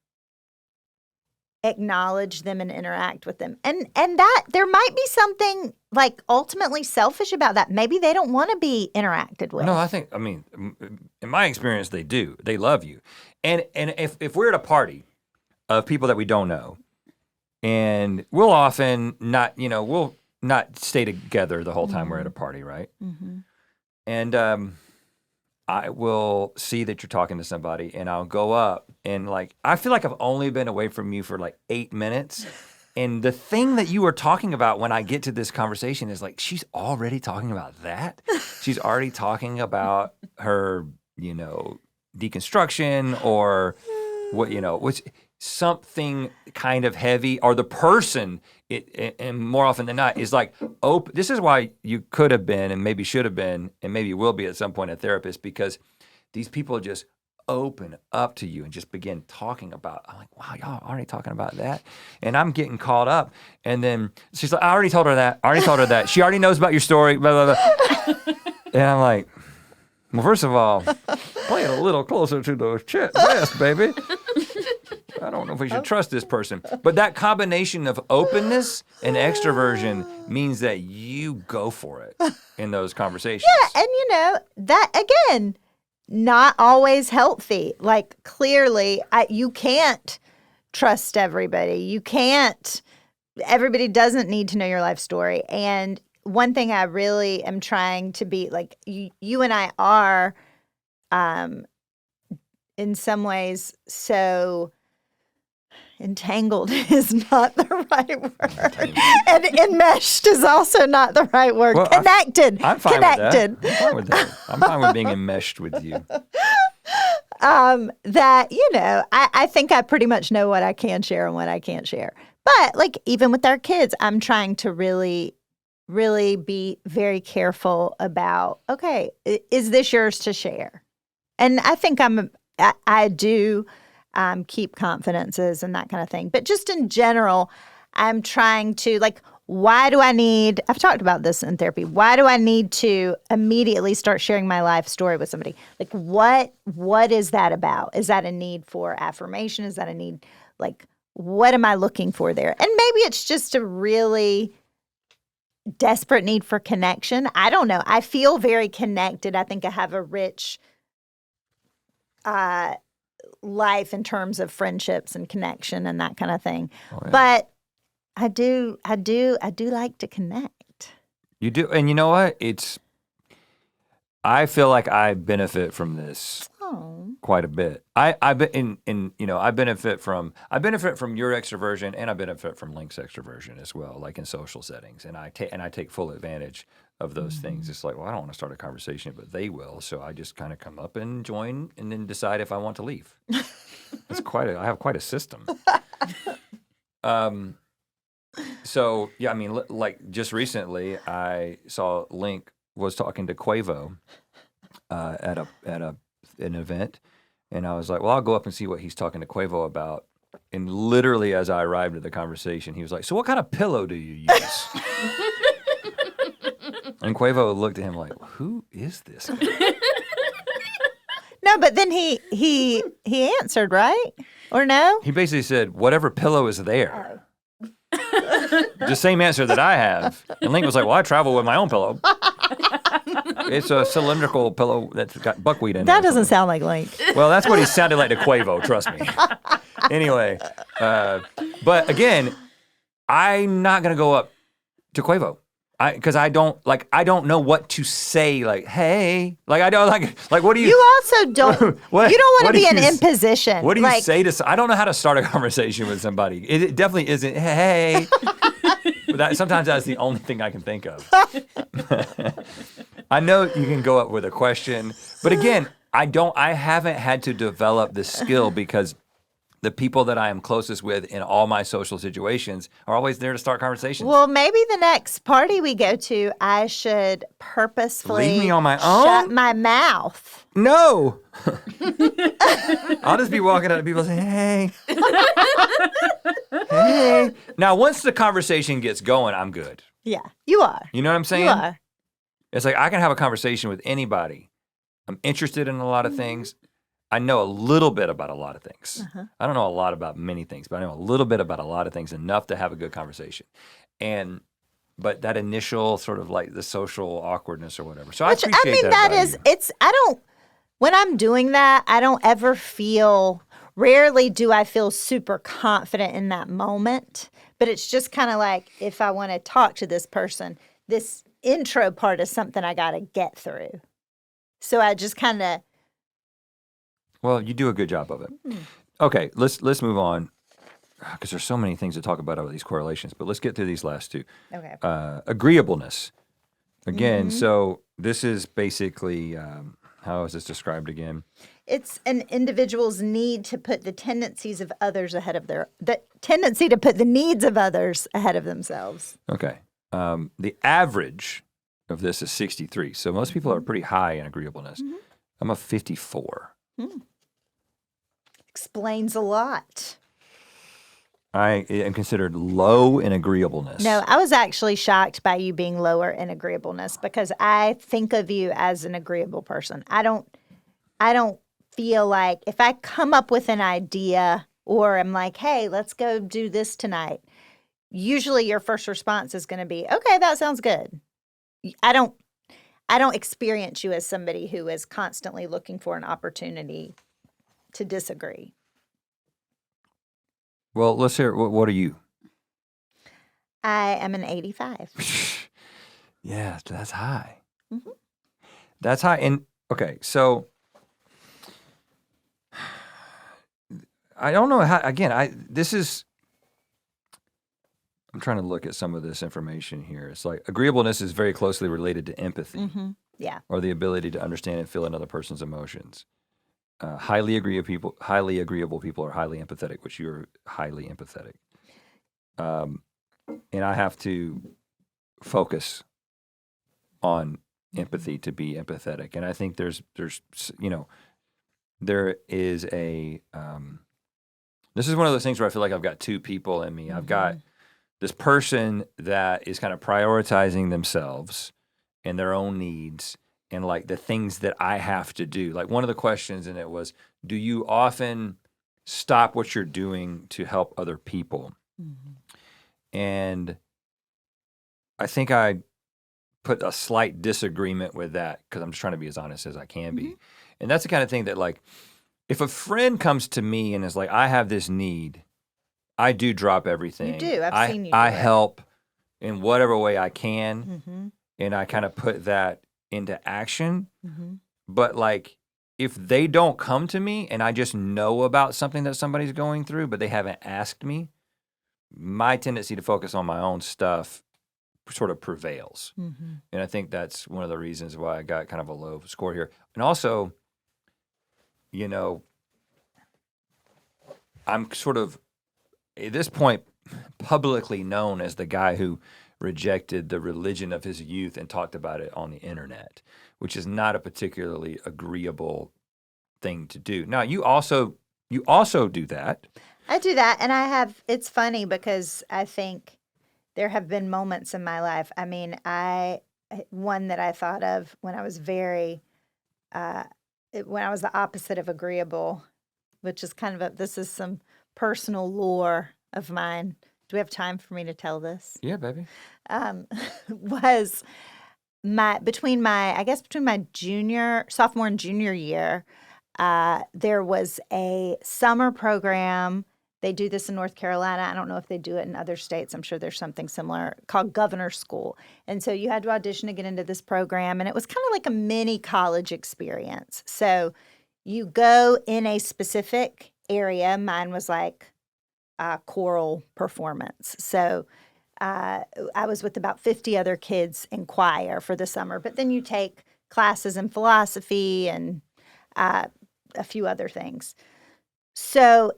acknowledge them and interact with them. And that there might be something like ultimately selfish about that. Maybe they don't want to be interacted with. No, I mean, in my experience, they do. They love you. And if we're at a party of people that we don't know And we'll often we'll not stay together the whole time we're at a party, right? Mm-hmm. And I will see that you're talking to somebody, and I'll go up, and like I feel like I've only been away from you for like 8 minutes. And the thing that you were talking about when I get to this conversation is like, she's already talking about that. She's already talking about her, deconstruction or what's something kind of heavy, or the person, and more often than not, is like, this is why you could have been and maybe should have been and maybe will be at some point a therapist, because these people just open up to you and just begin talking about, I'm like, wow, y'all already talking about that? And I'm getting caught up. And then she's like, I already told her that. She already knows about your story, blah, blah, blah. And I'm like, well, first of all, play it a little closer to the chest, baby. I don't know if we should trust this person. But that combination of openness and extroversion means that you go for it in those conversations. Yeah, and that, again, not always healthy. Like, clearly, you can't trust everybody. Everybody doesn't need to know your life story. And one thing I really am trying to be, like, you and I are, in some ways, so entangled is not the right word. And enmeshed is also not the right word. Well, Connected. I'm fine Connected. with that. I'm fine with that. I'm fine with being enmeshed with you. I think I pretty much know what I can share and what I can't share. But like, even with our kids, I'm trying to really, really be very careful about, okay, is this yours to share? And I think I do keep confidences and that kind of thing. But just in general, I'm trying to, like, I've talked about this in therapy, why do I need to immediately start sharing my life story with somebody? Like, what is that about? Is that a need for affirmation? Is that a need, like, what am I looking for there? And maybe it's just a really desperate need for connection. I don't know. I feel very connected. I think I have a rich life in terms of friendships and connection and that kind of thing. Oh, yeah. But I do like to connect. You do, and you know what? I feel like I benefit from this quite a bit. I benefit from your extroversion, and I benefit from Link's extroversion as well, like in social settings. And I take full advantage of those things. It's like, well, I don't want to start a conversation, but they will. So I just kind of come up and join, and then decide if I want to leave. I have quite a system. So yeah, I mean, like just recently, I saw Link was talking to Quavo at an event, and I was like, well, I'll go up and see what he's talking to Quavo about. And literally, as I arrived at the conversation, he was like, so what kind of pillow do you use? And Quavo looked at him like, who is this guy? No, but then he answered, right? Or no? He basically said, whatever pillow is there. The same answer that I have. And Link was like, well, I travel with my own pillow. It's a cylindrical pillow that's got buckwheat in it. That doesn't sound like Link. Well, that's what he sounded like to Quavo, trust me. Anyway, but again, I'm not going to go up to Quavo. Because I don't know what to say. Like, hey, like I don't like. What do you? You also don't. You don't want to be an imposition. What do you say to? I don't know how to start a conversation with somebody. It definitely isn't. Hey, but sometimes that's the only thing I can think of. I know you can go up with a question, but again, I haven't had to develop this skill because the people that I am closest with in all my social situations are always there to start conversations. Well, maybe the next party we go to, I should purposefully leave me on my own? Shut my mouth. No. I'll just be walking up to people saying, hey. Hey. Now, once the conversation gets going, I'm good. Yeah, you are. You know what I'm saying? You are. It's like I can have a conversation with anybody. I'm interested in a lot of things. I know a little bit about a lot of things. Uh-huh. I don't know a lot about many things, but I know a little bit about a lot of things, enough to have a good conversation. But that initial sort of like the social awkwardness or whatever. So I appreciate that. When I'm doing that, I don't ever feel rarely do I feel super confident in that moment, but it's just kind of like if I want to talk to this person, this intro part is something I got to get through. So I just kind of. Well, you do a good job of it. Okay, let's move on because there's so many things to talk about these correlations, but let's get through these last two. Okay. Agreeableness. Again, so this is basically, how is this described again? It's an individual's need to put the tendencies of others ahead of the tendency to put the needs of others ahead of themselves. Okay. The average of this is 63. So most people are pretty high in agreeableness. I'm a 54. Explains a lot. I am considered low in agreeableness. No, I was actually shocked by you being lower in agreeableness because I think of you as an agreeable person. I don't feel like if I come up with an idea or I'm like, hey, let's go do this tonight, usually your first response is going to be, okay, that sounds good. I don't experience you as somebody who is constantly looking for an opportunity to disagree. Well, let's hear, what are you? I am an 85. Yeah, that's high. That's high. And okay, so I don't know how, again, I'm trying to look at some of this information here. It's like agreeableness is very closely related to empathy. Yeah. Or the ability to understand and feel another person's emotions. Highly agreeable people are highly empathetic, which you're highly empathetic. And I have to focus on empathy to be empathetic. And I think there is a, this is one of those things where I feel like I've got two people in me. I've got this person that is kind of prioritizing themselves and their own needs and like the things that I have to do. Like one of the questions in it was, do you often stop what you're doing to help other people? And I think I put a slight disagreement with that because I'm just trying to be as honest as I can be. And that's the kind of thing that like, if a friend comes to me and is like, I have this need, I do drop everything. You do. I've seen you do I it. help in whatever way I can. And I kind of put that into action. But like, if they don't come to me and I just know about something that somebody's going through, but they haven't asked me, my tendency to focus on my own stuff sort of prevails. And I think that's one of the reasons why I got kind of a low score here. And also, you know, I'm sort of, at this point, publicly known as the guy who rejected the religion of his youth and talked about it on the internet, which is not a particularly agreeable thing to do. Now, you also do that. I do that, and it's funny because I think there have been moments in my life. I mean, one that I thought of when I was when I was the opposite of agreeable, which is kind of this is some personal lore of mine. Do we have time for me to tell this? Yeah, baby. Was between my sophomore and junior year, there was a summer program. They do this in North Carolina. I don't know if they do it in other states. I'm sure there's something similar called Governor School. And so you had to audition to get into this program. And it was kind of like a mini college experience. So you go in a specific area. Mine was like choral performance. So I was with about 50 other kids in choir for the summer. But then you take classes in philosophy and a few other things. So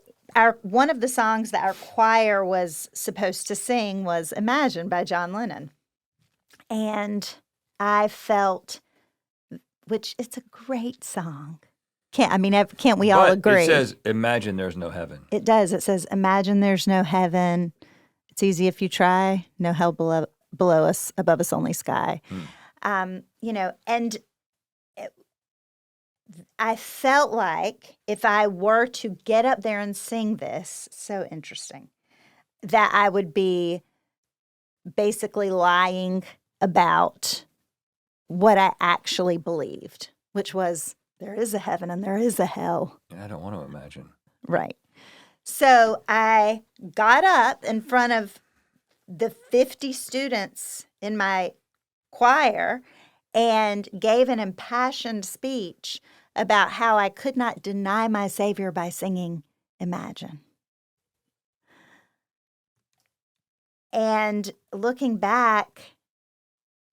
one of the songs that our choir was supposed to sing was Imagine by John Lennon. And I felt, which it's a great song. Can't we all agree? It says, imagine there's no heaven. It does. It says, imagine there's no heaven. It's easy if you try. No hell below us, above us only sky. And I felt like if I were to get up there and sing this, so interesting, that I would be basically lying about what I actually believed, which was there is a heaven and there is a hell. And I don't want to imagine. Right. So I got up in front of the 50 students in my choir and gave an impassioned speech about how I could not deny my Savior by singing Imagine. And looking back,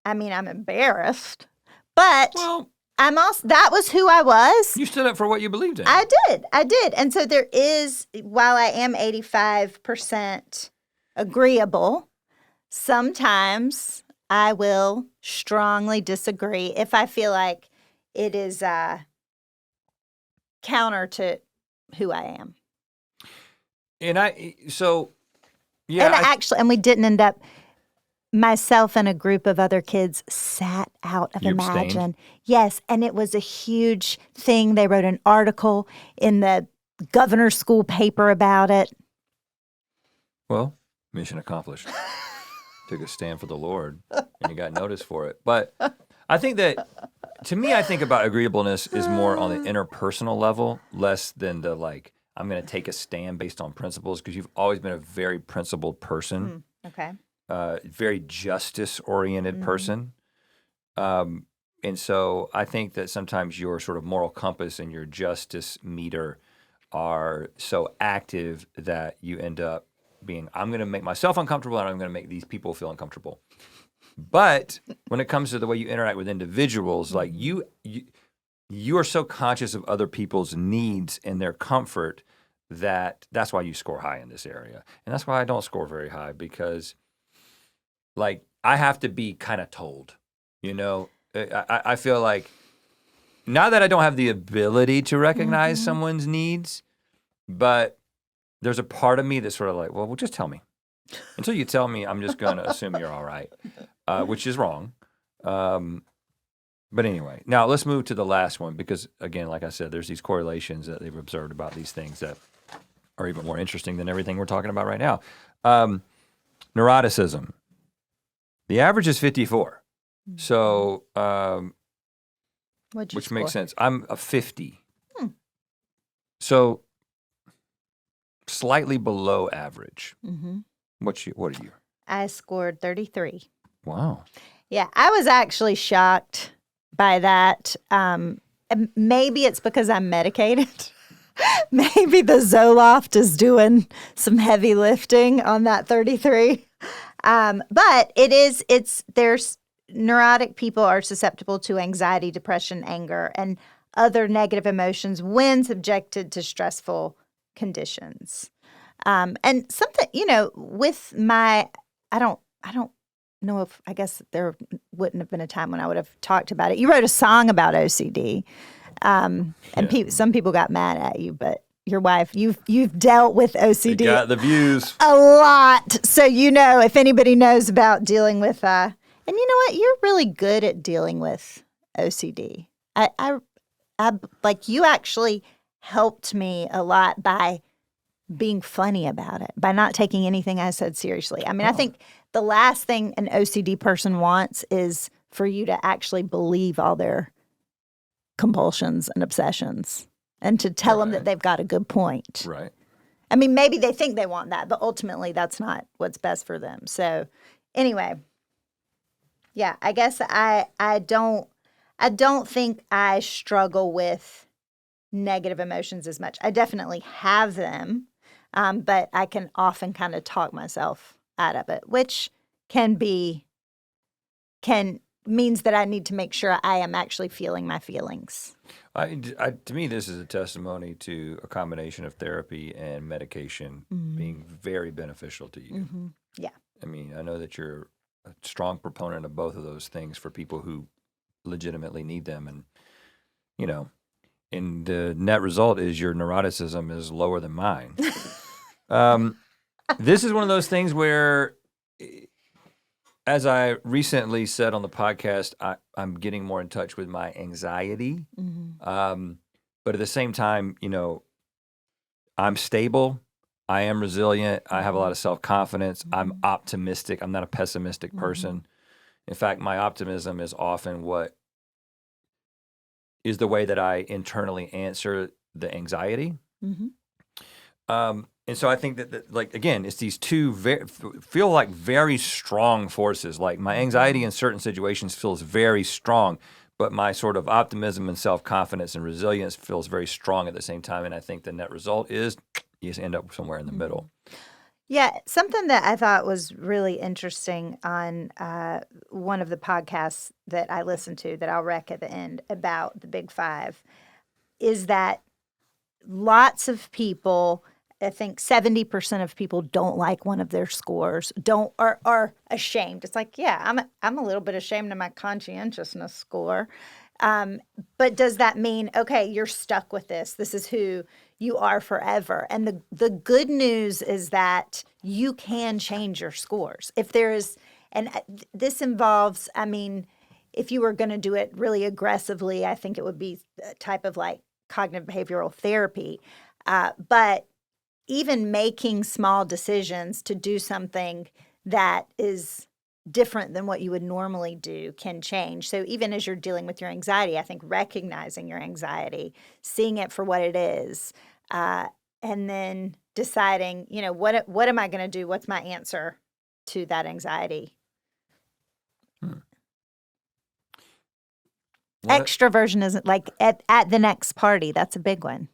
I mean, I'm embarrassed, but Well, I'm also, that was who I was. you stood up for what you believed in. I did. And so there is, while I am 85% agreeable, sometimes I will strongly disagree if I feel like it is counter to who I am. And And we didn't end up, myself and a group of other kids sat out of You Imagine. abstained? Yes, and it was a huge thing. They wrote an article in the governor's school paper about it. Well, mission accomplished. Took a stand for the Lord, and you got noticed for it. But I think that, to me, I think about agreeableness is more on the interpersonal level, less than the I'm going to take a stand based on principles, because you've always been a very principled person, Okay. very justice-oriented person. And so I think that sometimes your sort of moral compass and your justice meter are so active that you end up being, I'm going to make myself uncomfortable and I'm going to make these people feel uncomfortable. But when it comes to the way you interact with individuals, like you are so conscious of other people's needs and their comfort that's why you score high in this area. And that's why I don't score very high, because I have to be kind of told, I feel like not that I don't have the ability to recognize someone's needs, but there's a part of me that's sort of like, well, just tell me. Until you tell me, I'm just going to assume you're all right, which is wrong. But anyway, now let's move to the last one, because, again, like I said, there's these correlations that they've observed about these things that are even more interesting than everything we're talking about right now. Neuroticism. The average is 54. So, which makes sense. I'm a 50. So, slightly below average. What are you? I scored 33. Wow. Yeah, I was actually shocked by that. And maybe it's because I'm medicated. Maybe the Zoloft is doing some heavy lifting on that 33. But there's neurotic people are susceptible to anxiety, depression, anger, and other negative emotions when subjected to stressful conditions. And something, with my, I don't know if, I guess there wouldn't have been a time when I would have talked about it. You wrote a song about OCD. And some people got mad at you, but your wife, you've dealt with OCD. They got the views. A lot. So, if anybody knows about dealing with, and you know what? You're really good at dealing with OCD. I you actually helped me a lot by being funny about it, by not taking anything I said seriously. I mean, I think the last thing an OCD person wants is for you to actually believe all their compulsions and obsessions and to tell them that they've got a good point. Right. I mean, maybe they think they want that, but ultimately that's not what's best for them. So anyway, yeah, I guess I don't think I struggle with negative emotions as much. I definitely have them, but I can often kind of talk myself out of it, which means that I need to make sure I am actually feeling my feelings. To me, this is a testimony to a combination of therapy and medication being very beneficial to you. Yeah. I mean, I know that you're a strong proponent of both of those things for people who legitimately need them. And, and the net result is your neuroticism is lower than mine. This is one of those things where, as I recently said on the podcast, I'm getting more in touch with my anxiety. But at the same time, I'm stable. I am resilient. I have a lot of self-confidence. I'm optimistic. I'm not a pessimistic person. In fact, my optimism is often what is the way that I internally answer the anxiety. And so I think that like, again, it's these two feel like very strong forces. Like my anxiety in certain situations feels very strong, but my sort of optimism and self-confidence and resilience feels very strong at the same time. And I think the net result is you just end up somewhere in the middle. Yeah, something that I thought was really interesting on one of the podcasts that I listened to that I'll rec at the end about the Big Five is that lots of people, I think 70% of people don't like one of their scores, are ashamed. It's like, yeah, I'm a little bit ashamed of my conscientiousness score. But does that mean, okay, you're stuck with this? This is who you are forever. And the good news is that you can change your scores. If there is, and this involves, I mean, if you were going to do it really aggressively, I think it would be a type of like cognitive behavioral therapy. But even making small decisions to do something that is different than what you would normally do can change. So even as you're dealing with your anxiety, I think recognizing your anxiety, seeing it for what it is, and then deciding, you know, what am I going to do? What's my answer to that anxiety? Extraversion isn't like at the next party. That's a big one.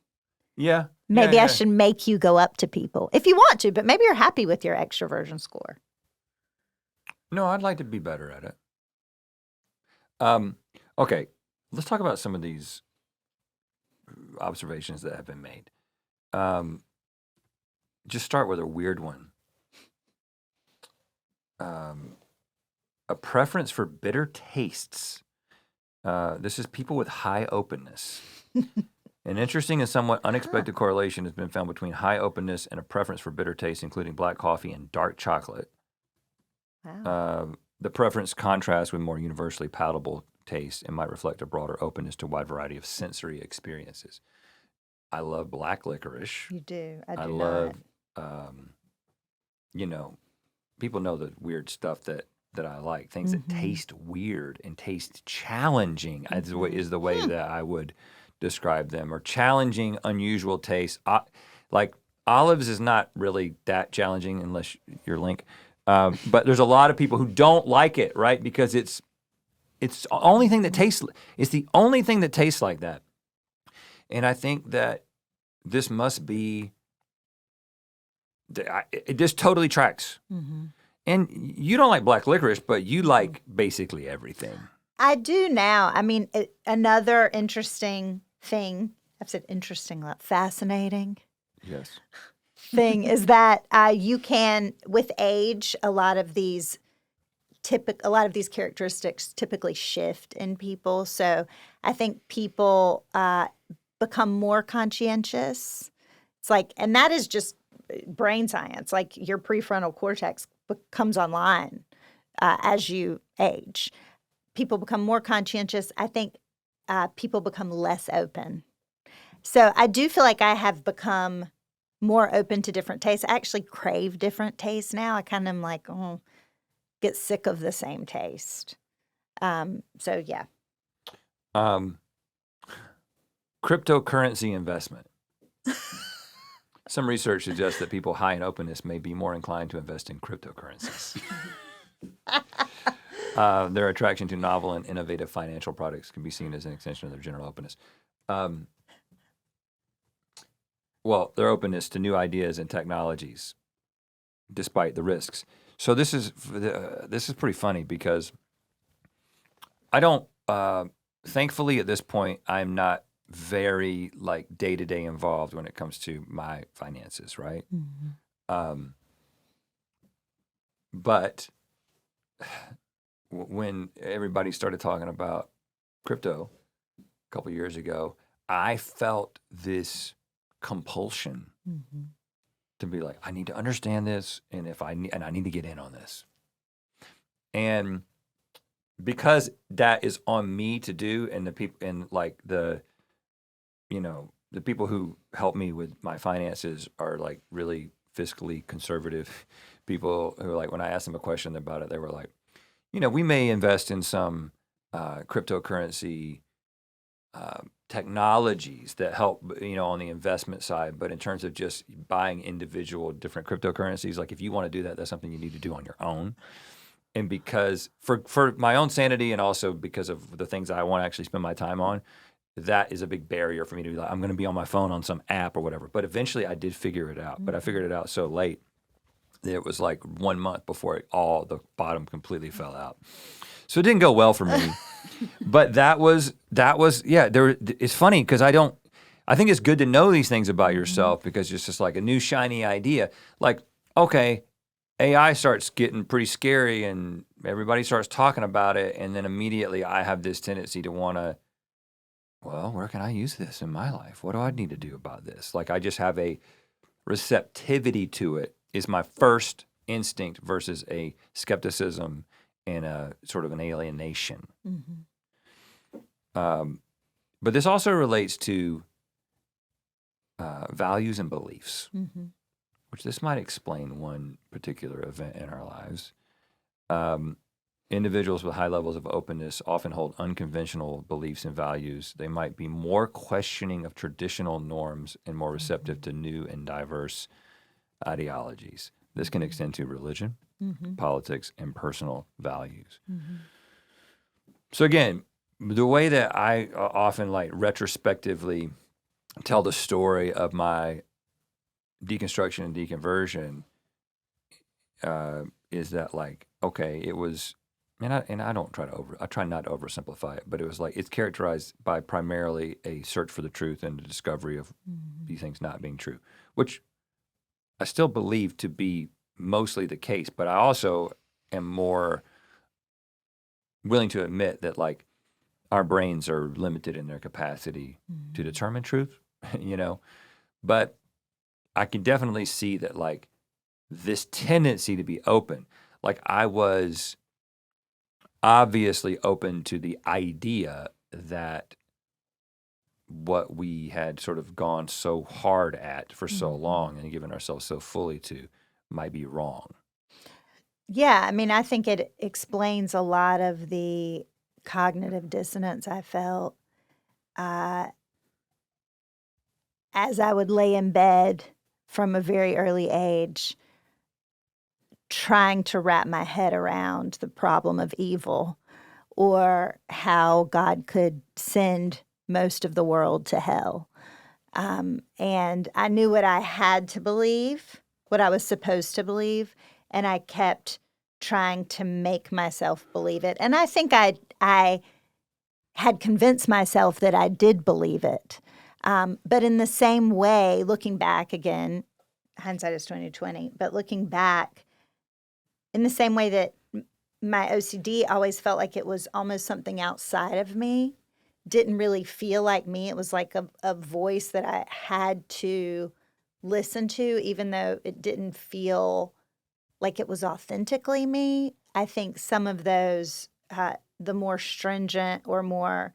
Yeah. Maybe I should make you go up to people if you want to, but maybe you're happy with your extraversion score. No, I'd like to be better at it. Okay, let's talk about some of these observations that have been made. Just start with a weird one. A preference for bitter tastes. This is people with high openness. An interesting and somewhat unexpected correlation has been found between high openness and a preference for bitter tastes, including black coffee and dark chocolate. Wow. The preference contrasts with more universally palatable taste and might reflect a broader openness to a wide variety of sensory experiences. I love black licorice. You do. I do I not. love, you know, people know the weird stuff that I like. Things that taste weird and taste challenging is the way that I would describe them, or challenging, unusual tastes. Like olives is not really that challenging unless you're Link. But there's a lot of people who don't like it, right? Because it's the only thing that tastes. It's the only thing that tastes like that. And I think that this must be. It just totally tracks. Mm-hmm. And you don't like black licorice, but you like basically everything. I do now. I mean, another interesting thing. I've said interesting, not fascinating. Yes. Thing is that you can, with age, a lot of these characteristics typically shift in people. So I think people become more conscientious. It's like, and that is just brain science. Like your prefrontal cortex comes online as you age. People become more conscientious. I think people become less open. So I do feel like I have become more open to different tastes. I actually crave different tastes now. I kind of am like, get sick of the same taste. So yeah. Cryptocurrency investment. Some research suggests that people high in openness may be more inclined to invest in cryptocurrencies. Their attraction to novel and innovative financial products can be seen as an extension of their general openness. Well, their openness to new ideas and technologies, despite the risks. So this is pretty funny because I don't. Thankfully, at this point, I'm not very like day-to-day involved when it comes to my finances, right? Mm-hmm. But when everybody started talking about crypto a couple years ago, I felt this compulsion to be like, I need to understand this, and I need to get in on this. And because that is on me to do, and the people and like the people who help me with my finances are like really fiscally conservative people who, like, when I asked them a question about it, they were like, we may invest in some cryptocurrency technologies that help, on the investment side. But in terms of just buying individual different cryptocurrencies, like if you want to do that, that's something you need to do on your own. And because for my own sanity and also because of the things I want to actually spend my time on, that is a big barrier for me to be like, I'm going to be on my phone on some app or whatever. But eventually I did figure it out. But I figured it out so late that it was like 1 month before the bottom completely fell out. So it didn't go well for me. But that was it's funny because I think it's good to know these things about yourself because it's just like a new shiny idea. Like, okay, AI starts getting pretty scary and everybody starts talking about it. And then immediately I have this tendency to want to, well, where can I use this in my life? What do I need to do about this? Like I just have a receptivity to it is my first instinct versus a skepticism and a sort of an alienation. But this also relates to values and beliefs, which this might explain one particular event in our lives. Individuals with high levels of openness often hold unconventional beliefs and values. They might be more questioning of traditional norms and more receptive to new and diverse ideologies. This can extend to religion, politics, and personal values. So again, the way that I often like retrospectively tell the story of my deconstruction and deconversion is that like, okay, it was, and I try not to oversimplify it, but it was like, it's characterized by primarily a search for the truth and the discovery of these things not being true, which I still believe to be mostly the case, but I also am more willing to admit that like our brains are limited in their capacity to determine truth, but I can definitely see that like this tendency to be open, like I was obviously open to the idea that what we had sort of gone so hard at for so long and given ourselves so fully to might be wrong. Yeah, I mean, I think it explains a lot of the cognitive dissonance I felt as I would lay in bed from a very early age, trying to wrap my head around the problem of evil or how God could send most of the world to hell. And I knew what I had to believe, what I was supposed to believe, and I kept trying to make myself believe it. And I think I had convinced myself that I did believe it. But in the same way, looking back again, hindsight is 20/20, but looking back, in the same way that my OCD always felt like it was almost something outside of me, didn't really feel like me. It was like a voice that I had to listen to, even though it didn't feel like it was authentically me. I think some of those, the more stringent or more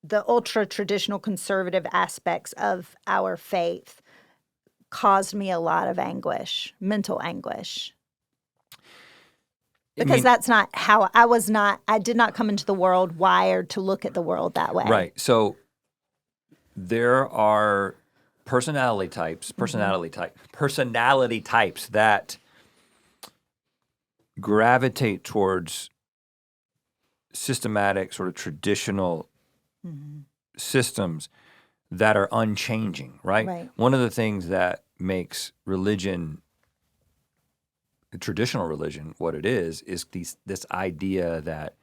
the ultra traditional conservative aspects of our faith caused me a lot of anguish, mental anguish. Because that's not how I did not come into the world wired to look at the world that way. Right. So there are personality types that gravitate towards systematic, sort of traditional systems that are unchanging, right? One of the things that makes religion, traditional religion, what it is this idea that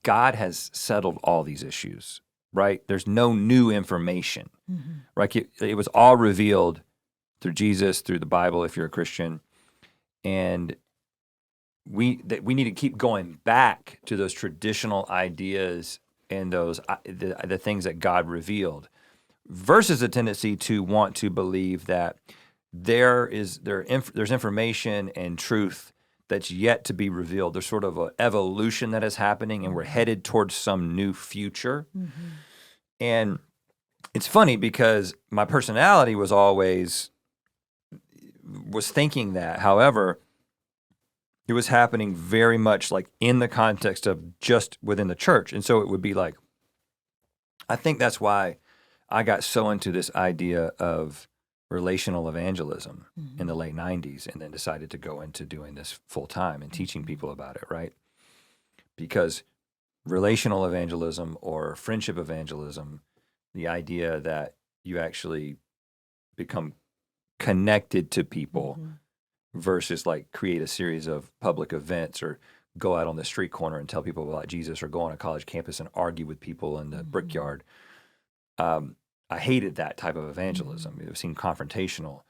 God has settled all these issues, right? There's no new information, right? It was all revealed through Jesus, through the Bible, if you're a Christian, and we need to keep going back to those traditional ideas and those the things that God revealed, versus a tendency to want to believe that there's information and truth that's yet to be revealed. There's sort of an evolution that is happening, and we're headed towards some new future. And it's funny because my personality was thinking that. However, it was happening very much like in the context of just within the church. And so it would be like, I think that's why I got so into this idea of relational evangelism in the late 90s and then decided to go into doing this full time and teaching people about it, right? Because relational evangelism or friendship evangelism, the idea that you actually become connected to people versus like create a series of public events or go out on the street corner and tell people about Jesus or go on a college campus and argue with people in the brickyard. I hated that type of evangelism. It seemed confrontational.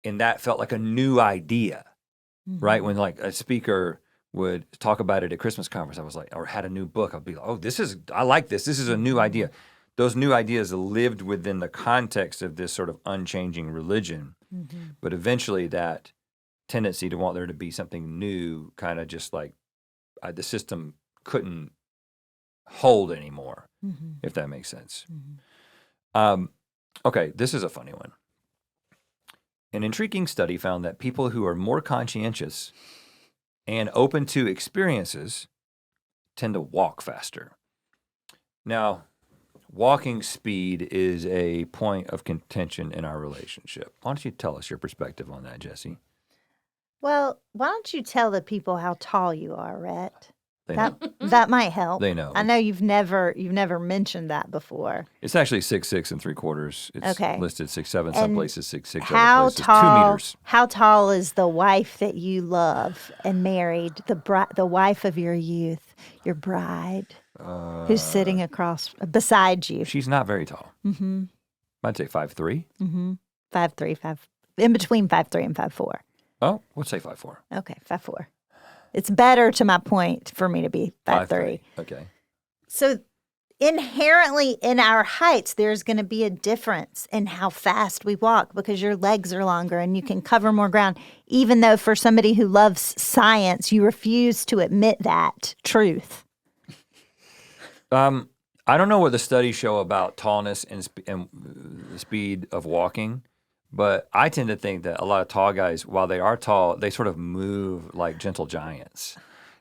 And that felt like a new idea, right? When like a speaker would talk about it at Christmas conference, I was like, or had a new book, I'd be like, oh, I like this. This is a new idea. Those new ideas lived within the context of this sort of unchanging religion. But eventually that tendency to want there to be something new kind of just like the system couldn't hold anymore, if that makes sense. Okay, this is a funny one. An intriguing study found that people who are more conscientious and open to experiences tend to walk faster. Now, walking speed is a point of contention in our relationship. Why don't you tell us your perspective on that, Jessie? Well, why don't you tell the people how tall you are, Rhett? They know. That might help. They know. I know you've never mentioned that before. It's actually 6'6" 3/4. It's Okay. listed 6'7", some And places 6'6", How other places tall? 2 meters. How tall is the wife that you love and married? The wife of your youth, your bride, who's sitting beside you. She's not very tall. I'd say 5'3". 5'3", in between 5'3" and 5'4". Oh, let's say 5'4". Okay, 5'4". It's better to my point for me to be 5'3". Okay. So inherently in our heights, there's going to be a difference in how fast we walk because your legs are longer and you can cover more ground, even though for somebody who loves science, you refuse to admit that truth. I don't know what the studies show about tallness and the speed of walking, but I tend to think that a lot of tall guys, while they are tall, they sort of move like gentle giants.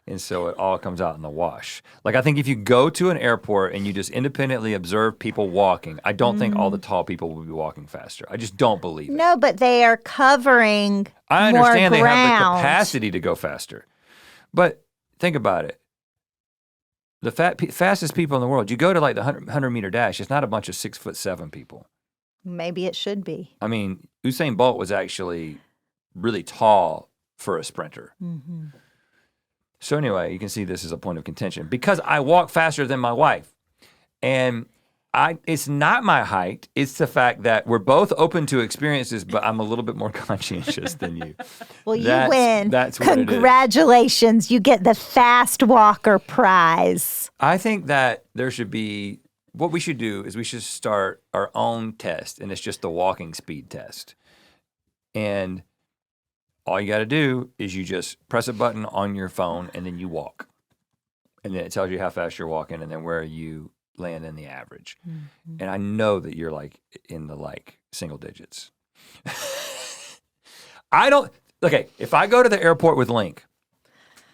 And so it all comes out in the wash. Like I think if you go to an airport and you just independently observe people walking, I don't think all the tall people will be walking faster. I just don't believe it. No, but they are covering I understand more they have the ground. capacity to go faster. But think about it. The fastest people in the world, you go to like the 100-meter dash, it's not a bunch of 6'7" people. Maybe it should be. I mean, Usain Bolt was actually really tall for a sprinter. So anyway, you can see this is a point of contention because I walk faster than my wife. And it's not my height. It's the fact that we're both open to experiences, but I'm a little bit more conscientious than you. Well, you win. That's what it is. Congratulations. You get the fast walker prize. I think that there should be, what we should do is we should start our own test, and it's just the walking speed test. And all you got to do is you just press a button on your phone, and then you walk. And then it tells you how fast you're walking and then where you land in the average. And I know that you're like in the like single digits. Okay, if I go to the airport with Link,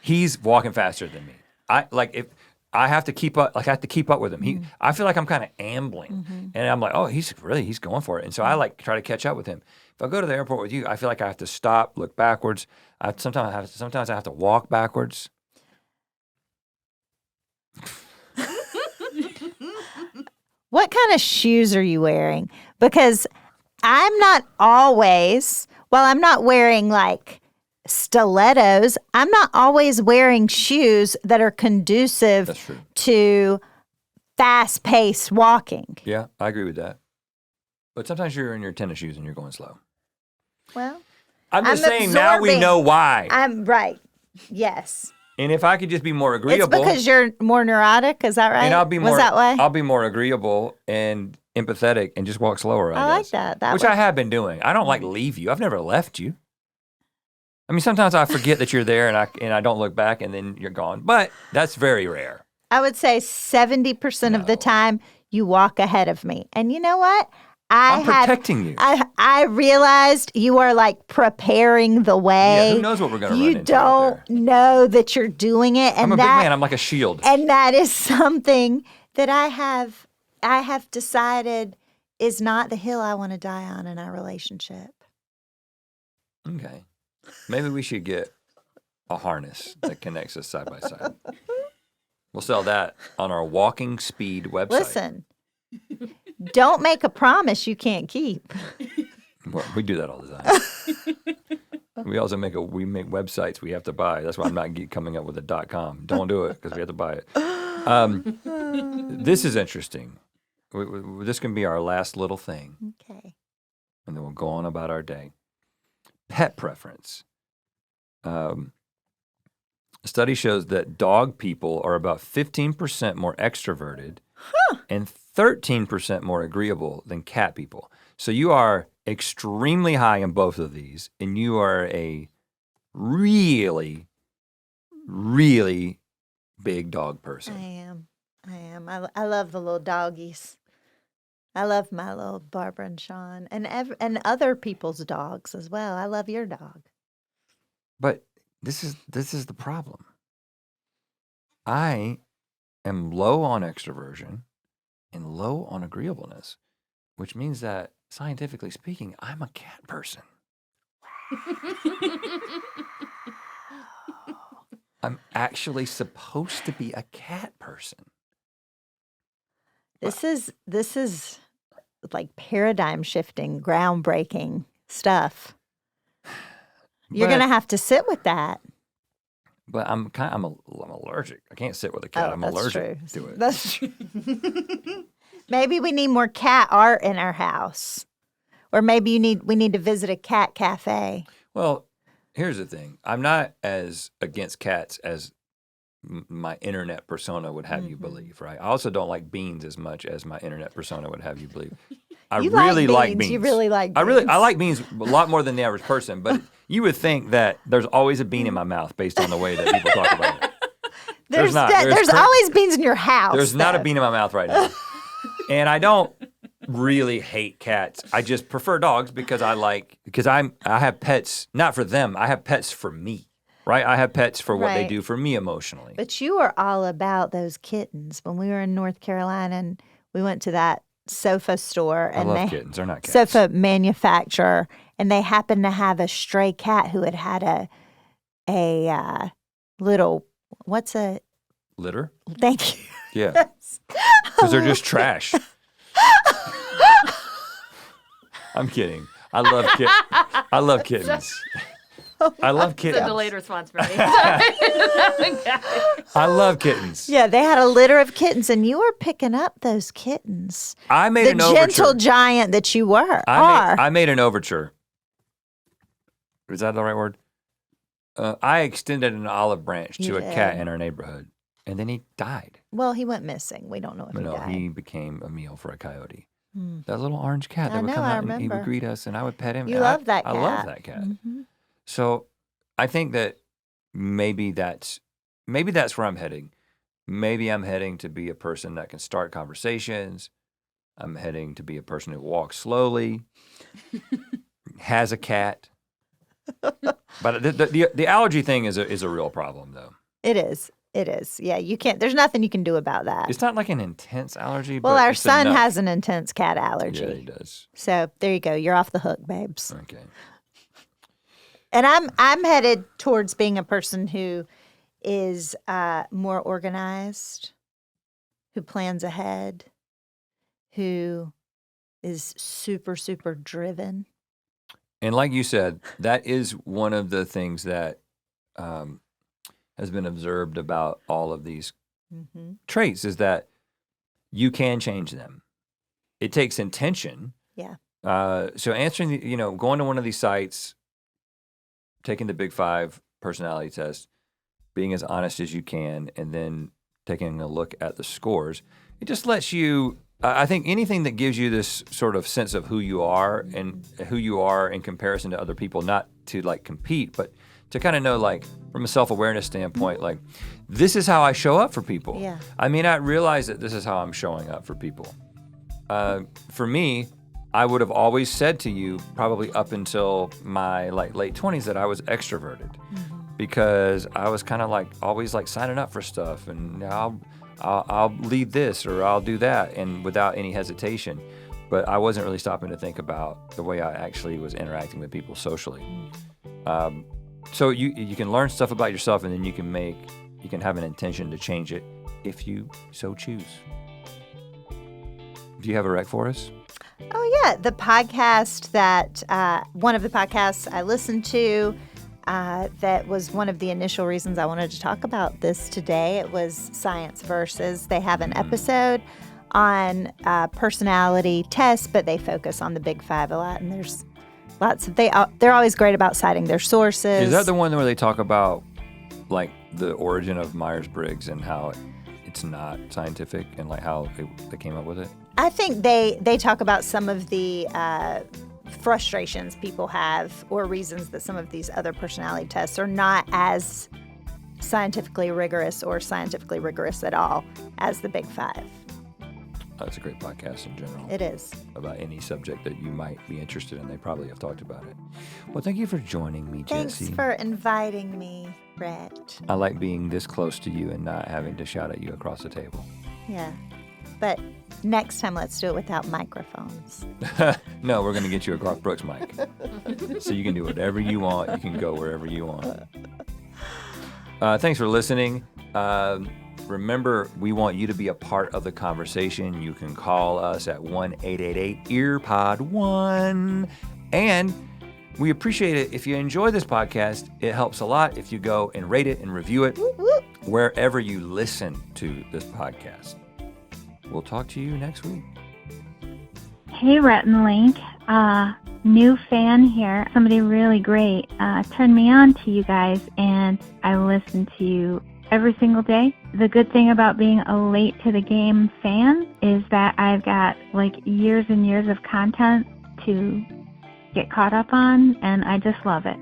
he's walking faster than me. I have to keep up, with him. I feel like I'm kind of ambling. And I'm like, oh, he's going for it. And so I like try to catch up with him. If I go to the airport with you, I feel like I have to stop, look backwards. Sometimes I have to walk backwards. What kind of shoes are you wearing? Because I'm not always, while I'm not wearing like stilettos, I'm not always wearing shoes that are conducive to fast-paced walking. Yeah, I agree with that. But sometimes you're in your tennis shoes and you're going slow. Well, I'm just saying now we know why. I'm right. Yes. And if I could just be more agreeable. It's because you're more neurotic, is that right? And I'll be Was that way? I'll be more agreeable and empathetic and just walk slower, I like guess. that. Which I have been doing. I don't like leave you. I've never left you. I mean, sometimes I forget that you're there and I don't look back and then you're gone. But that's very rare. I would say 70% of the time you walk ahead of me. And you know what? I'm protecting you. I realized you are like preparing the way. Yeah, who knows what we're going to run into? You don't know that you're doing it. And I'm a big man. I'm like a shield. And that is something that I have decided is not the hill I want to die on in our relationship. Okay. Maybe we should get a harness that connects us side by side. We'll sell that on our Walking Speed website. Listen, don't make a promise you can't keep. Well, we do that all the time. We also make websites we have to buy. That's why I'm not coming up with a .com. Don't do it because we have to buy it. This is interesting. This can be our last little thing. Okay. And then we'll go on about our day. Pet preference. A study shows that dog people are about 15% more extroverted and 13% more agreeable than cat people. So you are extremely high in both of these, and you are a really, really big dog person. I am. I love the little doggies. I love my little Barbara and Sean, and other people's dogs as well. I love your dog. But this is the problem. I am low on extroversion and low on agreeableness, which means that scientifically speaking, I'm a cat person. I'm actually supposed to be a cat person. This is like paradigm shifting, groundbreaking stuff. You're going to have to sit with that. But I'm allergic. I can't sit with a cat. I'm allergic to it. That's true. Maybe we need more cat art in our house. Or maybe we need to visit a cat cafe. Well, here's the thing. I'm not as against cats as my internet persona would have you believe, right? I also don't like beans as much as my internet persona would have you believe. I really like beans. You really like beans. I like beans a lot more than the average person, but you would think that there's always a bean in my mouth based on the way that people talk about it. There's not. There's always beans in your house. There's not a bean in my mouth right now. And I don't really hate cats. I just prefer dogs because I have pets, not for them. I have pets for me. Right? I have pets for what they do for me emotionally. But you are all about those kittens. When we were in North Carolina and we went to that sofa store. And I love kittens. They're not cats. Sofa manufacturer. And they happened to have a stray cat who had a little, what's a? Litter? Thank you. Yeah. Because they're just trash. I'm kidding. I love kittens. I love kittens. That's a delayed response, Bernie. I love kittens. Yeah, they had a litter of kittens, and you were picking up those kittens. I made an overture. The gentle giant that you are. I made an overture. Is that the right word? I extended an olive branch to a cat in our neighborhood, and then he died. Well, he went missing. We don't know if he died. No, he became a meal for a coyote. That little orange cat that would come out and he would greet us, and I would pet him. You love that cat. I love that cat. Mm-hmm. So I think that maybe that's where I'm heading. Maybe I'm heading to be a person that can start conversations. I'm heading to be a person who walks slowly, has a cat. But the allergy thing is a real problem, though. It is. It is. Yeah, you can't. There's nothing you can do about that. It's not like an intense allergy. Well, but our son has an intense cat allergy. Yeah, he does. So there you go. You're off the hook, babes. Okay. And I'm headed towards being a person who is more organized, who plans ahead, who is super, super driven. And like you said, that is one of the things that has been observed about all of these traits is that you can change them. It takes intention. Yeah. So answering, going to one of these sites, taking the Big Five personality test, being as honest as you can, and then taking a look at the scores, it just lets you, I think anything that gives you this sort of sense of who you are and who you are in comparison to other people, not to like compete, but to kind of know like from a self-awareness standpoint, like this is how I show up for people. Yeah. I may not realize that this is how I'm showing up for people. For me, I would have always said to you, probably up until my late 20s, that I was extroverted because I was kind of always signing up for stuff, and I'll lead this or I'll do that, and without any hesitation. But I wasn't really stopping to think about the way I actually was interacting with people socially. So you can learn stuff about yourself, and then you can have an intention to change it if you so choose. Do you have a rec for us? Oh, yeah. The podcast that, one of the podcasts I listened to, that was one of the initial reasons I wanted to talk about this today. It was Science Versus. They have an episode on personality tests, but they focus on the Big Five a lot. And there's lots of, they're always great about citing their sources. Is that the one where they talk about the origin of Myers-Briggs and how it's not scientific and how they came up with it? I think they talk about some of the frustrations people have or reasons that some of these other personality tests are not as scientifically rigorous or scientifically rigorous at all as the Big Five. That's a great podcast in general. It is. About any subject that you might be interested in. They probably have talked about it. Well, thank you for joining me, Jessie. Thanks for inviting me, Rhett. I like being this close to you and not having to shout at you across the table. Yeah. But next time, let's do it without microphones. No, we're going to get you a Garth Brooks mic. So you can do whatever you want. You can go wherever you want. Thanks for listening. Remember, we want you to be a part of the conversation. You can call us at 1-888-EARPOD1. And we appreciate it if you enjoy this podcast. It helps a lot if you go and rate it and review it wherever you listen to this podcast. We'll talk to you next week. Hey, Rhett and Link. New fan here. Somebody really great turned me on to you guys, and I listen to you every single day. The good thing about being a late to the game fan is that I've got years and years of content to get caught up on, and I just love it.